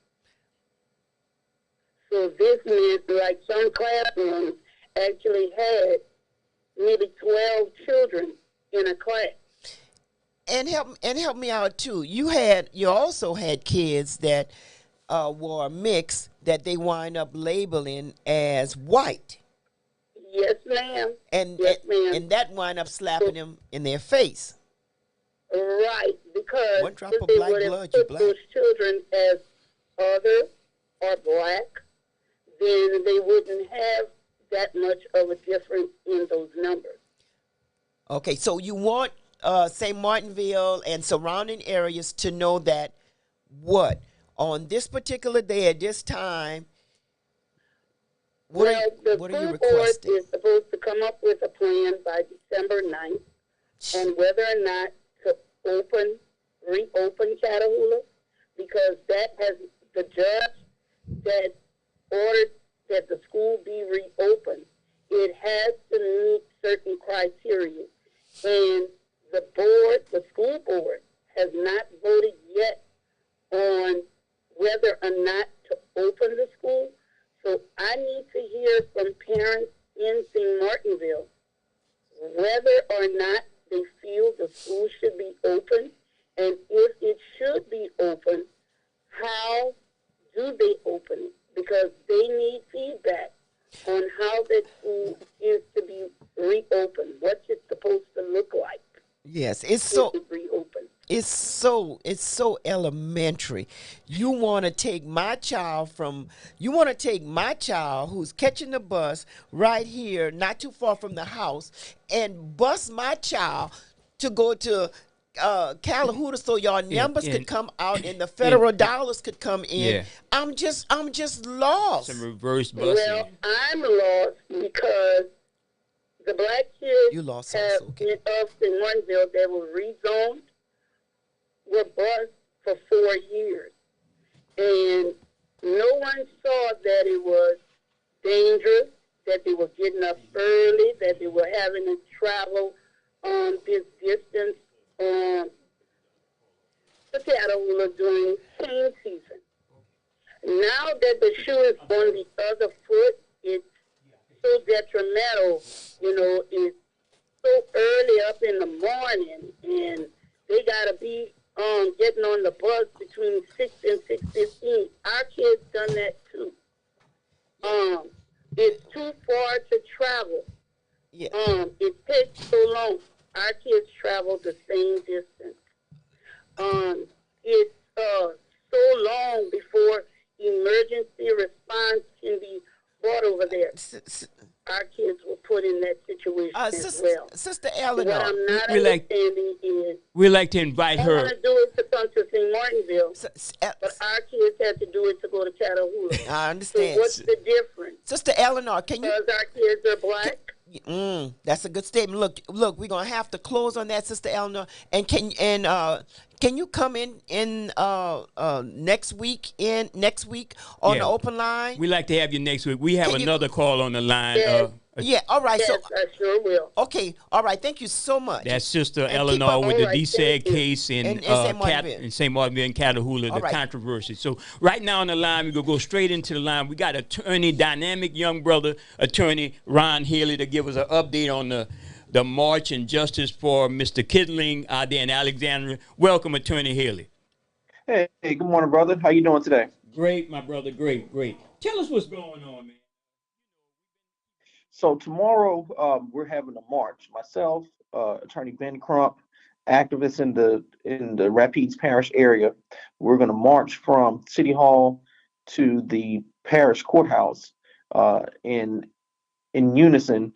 So this meant like some classrooms actually had maybe 12 children in a class. And help me out too. You also had kids that were mixed that they wind up labeling as white. Yes, ma'am. And yes, ma'am. And that wind up slapping them in their face. Right, because one drop if of they black would have blood, you put black. those children as other or black, then they wouldn't have that much of a difference in those numbers. Okay, so you want St. Martinville and surrounding areas to know that on this particular day at this time, what are you the school requesting? board is supposed to come up with a plan by December 9th on whether or not to reopen Catahoula, because that has the judge that ordered that the school be reopened. It has to meet certain criteria, and the school board, has not voted yet on whether or not to open the school. So I need to hear from parents in St. Martinville whether or not they feel the school should be open, and if it should be open, how do they open it? Because they need feedback on how that school is to be reopened. What's it supposed to look like? Yes, it's so reopened. It's so elementary. You want to take my child who's catching the bus right here, not too far from the house, and bus my child to go to Catahoula so your numbers could come out and the federal dollars could come in. Yeah. I'm just lost. Some reverse busing. Well, I'm lost because the black kids you lost have also, okay. of St. Martinville that were rezoned were bused for 4 years. And no one saw that it was dangerous, that they were getting up early, that they were having to travel this distance to Catahoula during cane season. Now that the shoe is on the other foot, it's so detrimental. It's so early up in the morning, and they got to be getting on the bus between 6 and 6:15. Our kids done that too. It's too far to travel. Yeah. It takes so long. Our kids travel the same distance. It's so long before emergency response can be brought over there. Our kids were put in that situation as well. Sister Eleanor, what I'm not understanding is we'd like to invite I her. want to do it to come to St. Martinville, but our kids had to do it to go to Catahoula. I understand. So what's the difference? Sister Eleanor, can you? Because our kids are black. That's a good statement. Look, we're gonna have to close on that, Sister Eleanor. And can you come in next week on the open line? We'd like to have you next week. We have another call on the line. Yes. All right. Yes, So I sure will. okay, all right. Thank you so much. That's Sister And Eleanor keep up- with the All right, DSAG thank you. case in St. Martinville and Catahoula, the right. controversy. So right now on the line, we're going to go straight into the line. We got dynamic young brother, Attorney Ron Haley, to give us an update on the march and justice for Mr. Kittling out there in Alexandria. Welcome, Attorney Haley. Hey, good morning, brother. How you doing today? Great, my brother. Great. Tell us what's going on, man. So tomorrow we're having a march. Myself, Attorney Ben Crump, activists in the Rapides Parish area. We're going to march from City Hall to the parish courthouse in unison,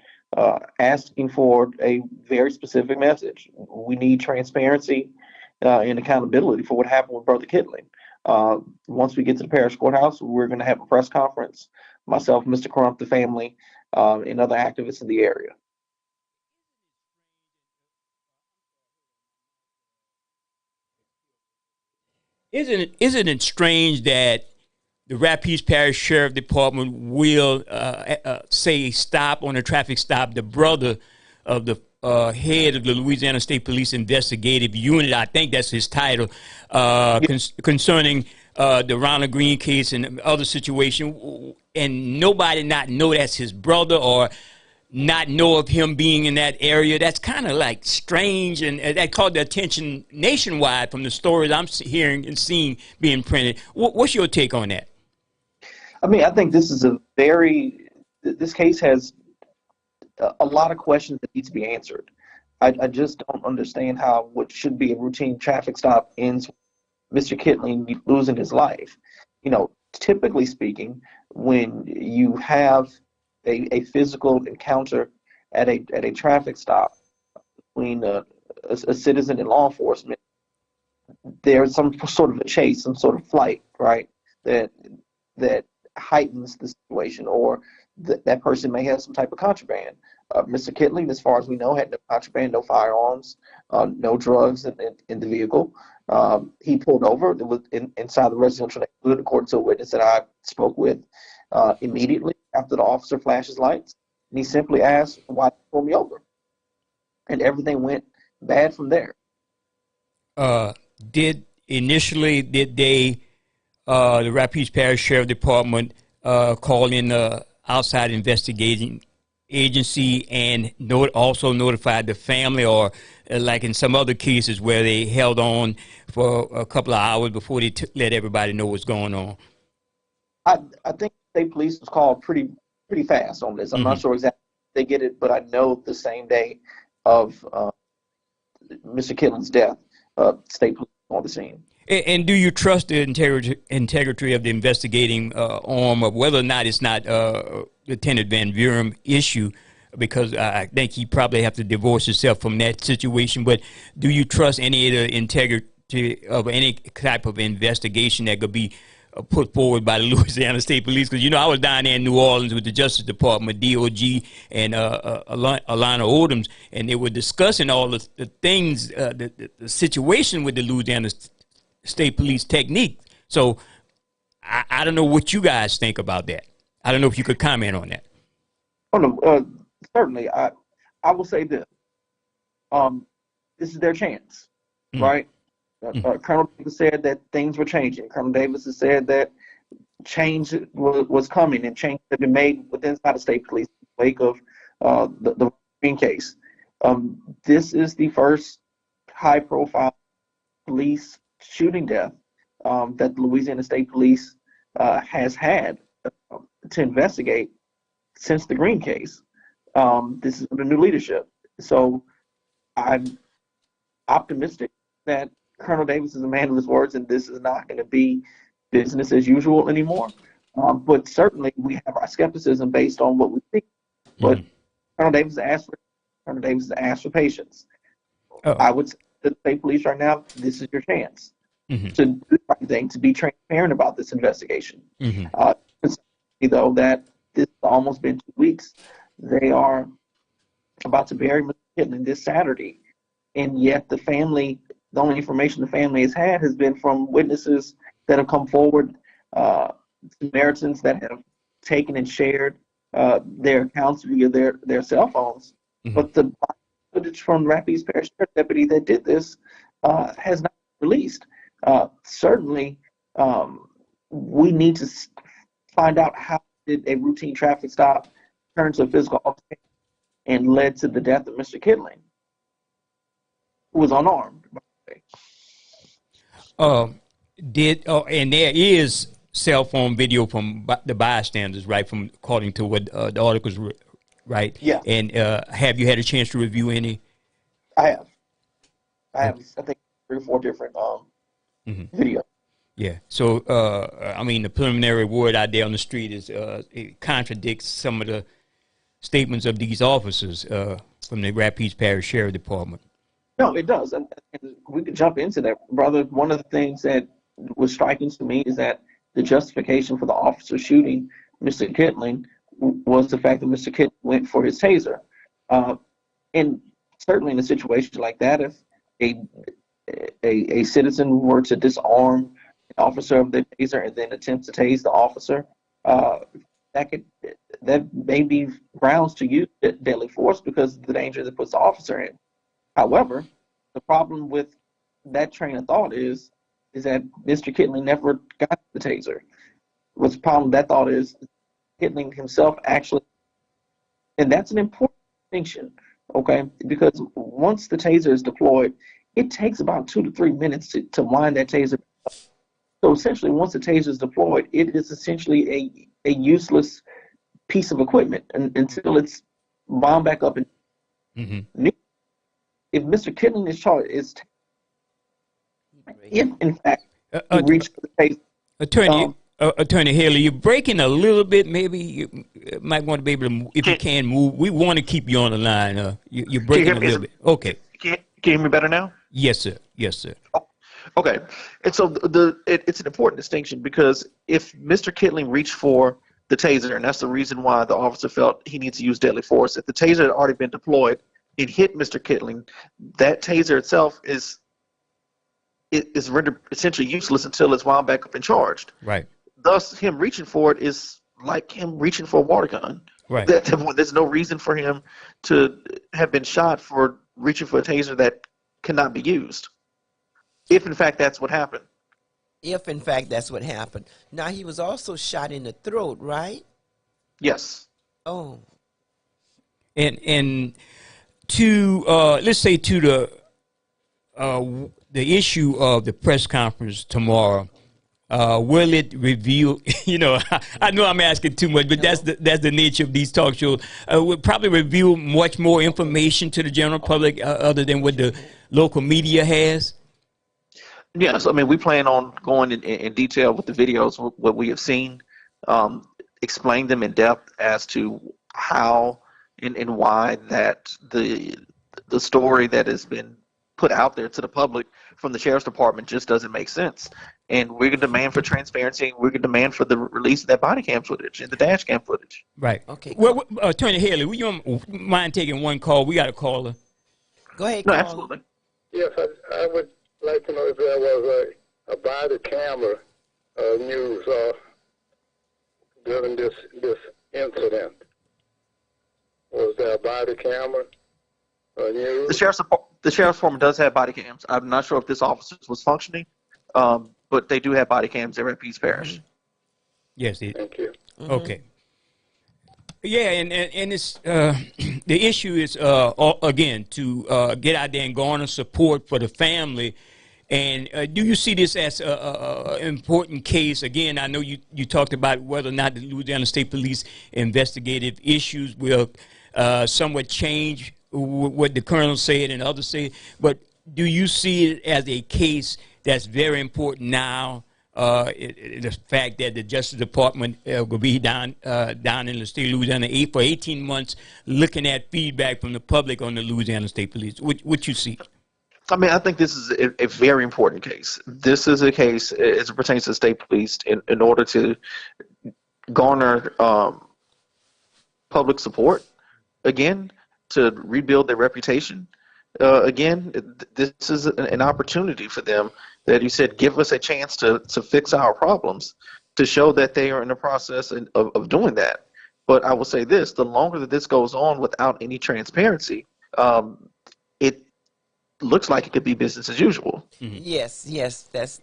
asking for a very specific message. We need transparency and accountability for what happened with Brother Kittling. Once we get to the parish courthouse, we're going to have a press conference. Myself, Mr. Crump, the family, and other activists in the area. Isn't it strange that the Rapides Parish Sheriff Department will say stop on a traffic stop? The brother of the head of the Louisiana State Police Investigative Unit, I think that's his title, concerning the Ronald Green case and other situation, and nobody not know that's his brother, or not know of him being in that area. That's kind of like strange, and that caught the attention nationwide from the stories I'm hearing and seeing being printed. What's your take on that? I mean, I think this is this case has a lot of questions that need to be answered. I just don't understand how what should be a routine traffic stop ends with Mr. Kittling losing his life. You know, typically speaking, when you have a physical encounter at a traffic stop between a citizen and law enforcement, there's some sort of a chase, some sort of flight, right? That heightens the situation, or that person may have some type of contraband. Mr. Kittling, as far as we know, had no contraband, no firearms, no drugs in the vehicle. He pulled over. It was inside the residential neighborhood, according to a witness that I spoke with immediately after the officer flashed his lights. And he simply asked, "Why did you pull me over?" And everything went bad from there. Did they, the Rapides Parish Sheriff Department, call in the outside investigating agency and also notified the family, or like in some other cases where they held on for a couple of hours before they let everybody know what's going on? I think state police was called pretty fast on this. I'm not sure exactly if they get it, but I know the same day of Mr. Kittling's death, state police on the scene. And do you trust the integrity of the investigating arm, of whether or not it's not Lieutenant Van Buren issue? Because I think he probably have to divorce himself from that situation. But do you trust any of the integrity of any type of investigation that could be put forward by the Louisiana State Police? Because, you know, I was down there in New Orleans with the Justice Department, DOG, and Alana Odoms, and they were discussing all the things, the situation with the Louisiana State Police technique. So I don't know what you guys think about that. I don't know if you could comment on that. Oh, no, certainly. I will say this. This is their chance, right? Colonel Davis said that things were changing. Colonel Davis has said that change was coming, and change had been made within the state police in the wake of the Green case. This is the first high-profile police shooting death that the Louisiana State Police has had to investigate since the Green case. This is under new leadership. So I'm optimistic that Colonel Davis is a man of his words, and this is not going to be business as usual anymore. But certainly we have our skepticism based on what we see. But Colonel Davis asked for patience. I would say to the state police right now, this is your chance to do the right thing, to be transparent about this investigation. Though that this has almost been 2 weeks, they are about to bury Mr. Kittling this Saturday, and yet the only information the family has had has been from witnesses that have come forward, Samaritans that have taken and shared their accounts via their cell phones. But the footage from Rapides Parish Sheriff Deputy that did this has not been released. Certainly, we need to find out how did a routine traffic stop turn to a physical altercation and led to the death of Mr. Kittling, who was unarmed, by the way. And there is cell phone video from the bystanders, right? From according to what the articles, right? Yeah. And have you had a chance to review any? I have. I think 3 or 4 different videos. Yeah. So I mean, the preliminary word out there on the street is it contradicts some of the statements of these officers from the Rapides Parish Sheriff Department. No, it does, and we could jump into that, brother. One of the things that was striking to me is that the justification for the officer shooting Mr. Kittling was the fact that Mr. Kittling went for his taser. And certainly in a situation like that, if a citizen were to disarm an officer of the taser and then attempt to tase the officer, that may be grounds to use deadly force because of the danger that puts the officer in. However, the problem with that train of thought is that Mr. Kittling never got the taser. What's the problem with that thought is Kittling himself actually And that's an important distinction, okay? Because once the taser is deployed, it takes about 2 to 3 minutes to wind that taser. So essentially, once the taser is deployed, it is essentially a useless piece of equipment until it's wound back up. And if Mr. Kittling is charged, if in fact he reached the taser, Attorney Haley, you're breaking a little bit. Maybe you might want to be able to, if you can move. We want to keep you on the line. You're breaking a little bit. Okay. Can you hear me better now? Yes, sir. Yes, sir. Okay. And so it's an important distinction, because if Mr. Kittling reached for the taser, and that's the reason why the officer felt he needs to use deadly force, if the taser had already been deployed, it hit Mr. Kittling, that taser itself is rendered essentially useless until it's wound back up and charged. Right. Thus, him reaching for it is like him reaching for a water gun. Right. There's no reason for him to have been shot for reaching for a taser that cannot be used, if in fact that's what happened. If in fact that's what happened. Now, he was also shot in the throat, right? Yes. Oh. And to let's say to the issue of the press conference tomorrow, will it reveal? I know I'm asking too much, but that's the nature of these talk shows. Will probably reveal much more information to the general public other than what the local media has. Yes, I mean, we plan on going in detail with the videos, what we have seen, explain them in depth as to how and why that the story that has been put out there to the public from the Sheriff's Department just doesn't make sense. And we're going to demand for transparency. We're going to demand for the release of that body cam footage and the dash cam footage. Right. Okay. Well, Attorney Haley, would you mind taking one call? We got a caller. Go ahead. No, absolutely. Yes, I would like to know if there was a body camera news during this incident. Was there a body camera news? The Sheriff's Department does have body cams. I'm not sure if this officer was functioning, but they do have body cams at Rapides Parish. Yes. Thank you. Okay. Yeah, and it's the issue is again to get out there and garner support for the family. And do you see this as an important case? Again, I know you talked about whether or not the Louisiana State Police investigative issues will somewhat change what the colonel said and others say. But do you see it as a case that's very important now? The fact that the Justice Department will be down in the state of Louisiana for 18 months looking at feedback from the public on the Louisiana State Police. What you see? I mean, I think this is a very important case. This is a case as it pertains to the state police in order to garner public support, again, to rebuild their reputation. Again, this is an opportunity for them that you said, give us a chance to fix our problems, to show that they are in the process of doing that. But I will say this, the longer that this goes on without any transparency, it looks like it could be business as usual. Mm-hmm. Yes, that's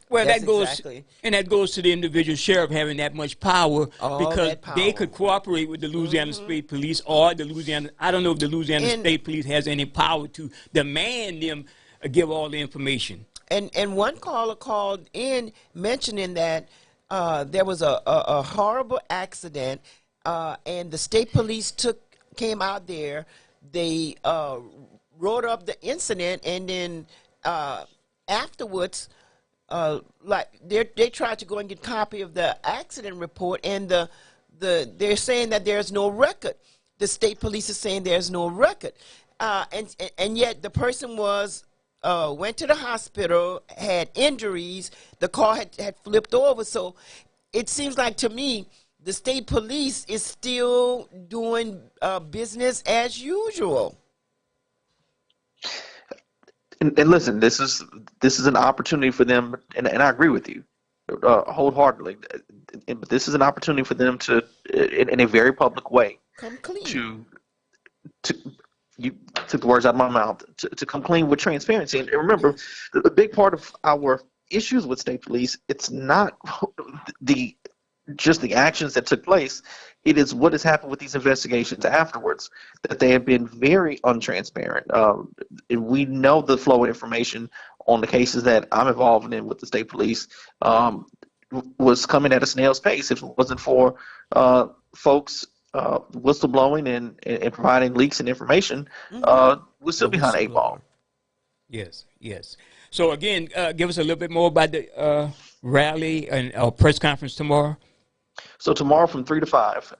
well, that's that goes exactly. And that goes to the individual sheriff having that much power, because they could cooperate with the Louisiana State Police or the Louisiana. I don't know if the Louisiana State Police has any power to demand them give all the information. And one caller called in mentioning that there was a horrible accident, and the state police came out there. They wrote up the incident, and then afterwards, like they tried to go and get a copy of the accident report, and they're saying that there's no record. The state police is saying there's no record, and yet the person went to the hospital, had injuries. The car had flipped over. So it seems like to me the state police is still doing business as usual. And listen, this is an opportunity for them, and I agree with you wholeheartedly. But this is an opportunity for them to, in a very public way, come clean. You took the words out of my mouth, to come clean with transparency. And remember, the big part of our issues with state police, it's not the just the actions that took place. It is what has happened with these investigations afterwards, that they have been very untransparent. And we know the flow of information on the cases that I'm involved in with the state police was coming at a snail's pace. If it wasn't for folks whistleblowing and providing leaks and information, we're still behind the 8 ball. Yes, yes. So again, give us a little bit more about the rally and press conference tomorrow. So tomorrow from 3 to 5,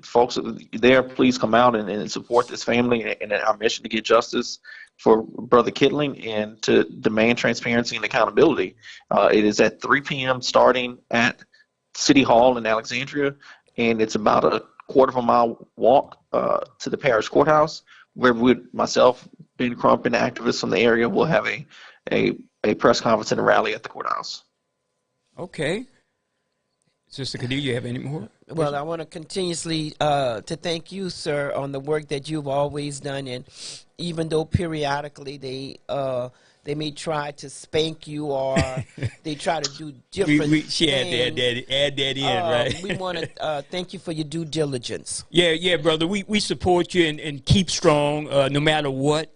folks there, please come out and support this family and our mission to get justice for Brother Kittling and to demand transparency and accountability. It is at 3 p.m. starting at City Hall in Alexandria, and it's about a quarter of a mile walk to the parish courthouse, where myself, Ben Crump, and activists from the area will have a press conference and a rally at the courthouse. Okay. Sister Khadijah, you have any more? Well, I want to continuously to thank you, sir, on the work that you've always done. And even though periodically they may try to spank you or they try to do different things. She had to add that in, right? We want to thank you for your due diligence. Yeah, brother. We support you and keep strong no matter what.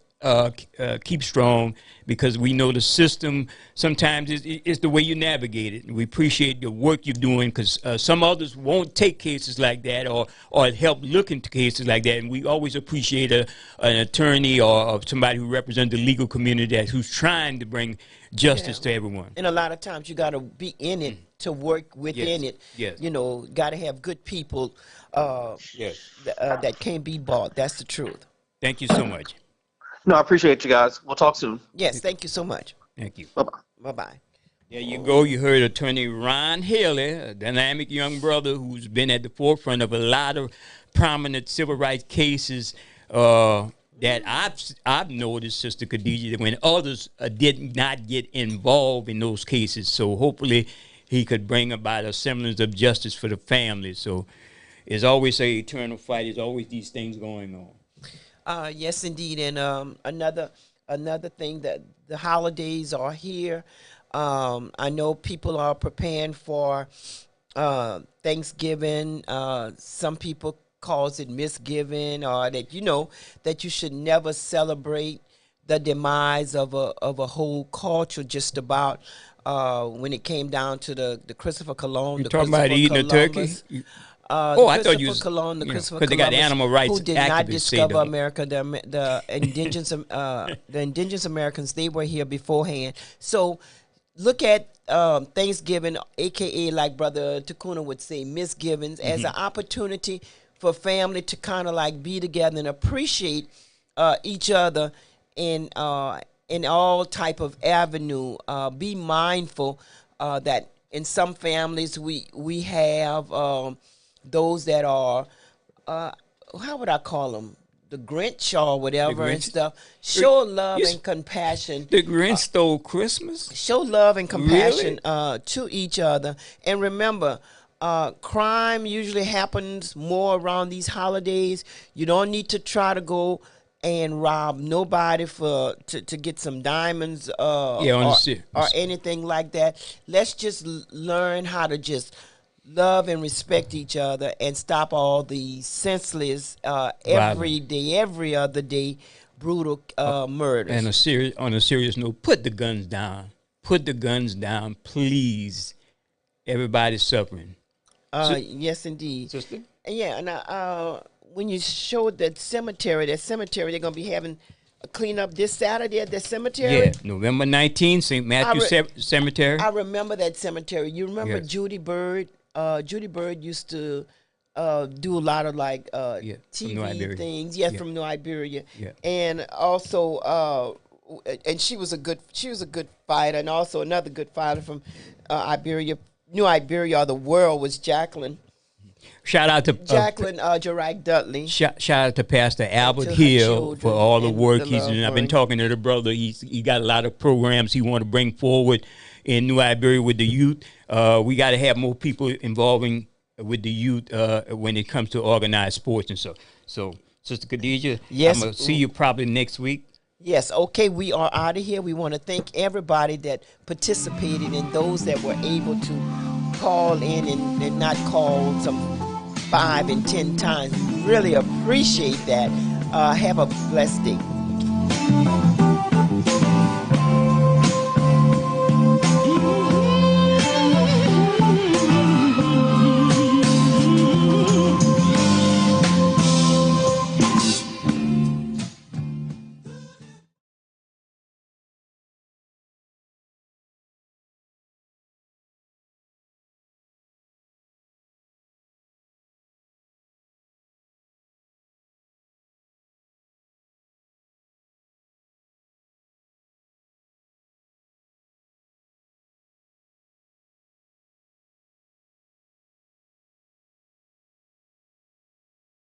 Keep strong, because we know the system sometimes is the way you navigate it. We appreciate the work you're doing, because some others won't take cases like that or help look into cases like that. And we always appreciate an attorney or somebody who represents the legal community who's trying to bring justice to everyone. And a lot of times you got to be in it to work within it. Yes. You know, got to have good people that can't be bought. That's the truth. Thank you so much. No, I appreciate you guys. We'll talk soon. Yes, thank you so much. Thank you. Bye-bye. Bye-bye. There you go. You heard Attorney Ron Haley, a dynamic young brother who's been at the forefront of a lot of prominent civil rights cases that I've noticed, Sister Khadijah, that when others did not get involved in those cases. So hopefully he could bring about a semblance of justice for the family. So it's always an eternal fight. There's always these things going on. Yes, indeed. And another thing, that the holidays are here. I know people are preparing for Thanksgiving. Some people calls it misgiving, or that that you should never celebrate the demise of a whole culture. Just about when it came down to the Christopher Columbus. You talking about eating a turkey? I thought you was, because they got animal rights who did not discover America. The indigenous Americans, they were here beforehand. So look at Thanksgiving, aka like Brother Takuna would say, misgivings, as an opportunity for family to kind of like be together and appreciate each other in all type of avenue. Be mindful that in some families we have those that are, how would I call them? The Grinch or whatever and stuff. Show love and compassion. The Grinch stole Christmas? Show love and compassion to each other. And remember, crime usually happens more around these holidays. You don't need to try to go and rob nobody to get some diamonds or anything like that. Let's just learn how to just love and respect each other and stop all the senseless, every other day, brutal murders. And on a serious note, put the guns down. Put the guns down, please. Everybody's suffering. Yes, indeed. Sister? Yeah, and when you showed that cemetery, they're going to be having a cleanup this Saturday at the cemetery. Yeah, November 19th, St. Matthew Cemetery. I remember that cemetery. You remember Judy Bird? Judy Bird used to do a lot of like TV things. Yes, from New Iberia. Yeah. And also, and she was a good fighter, and also another good fighter from Iberia, New Iberia, or the world, was Jacqueline. Shout out to Jacqueline Jarrag Dudley. Shout out to Pastor Albert Hill for all the work he's doing. I've been talking to the brother. He got a lot of programs he want to bring forward in New Iberia with the youth. We got to have more people involving with the youth when it comes to organized sports and stuff. So, Sister Khadijah, yes, I'm going to see you probably next week. Yes, okay, we are out of here. We want to thank everybody that participated and those that were able to called in and not called some 5 and 10 times. Really appreciate that. Have a blessed day.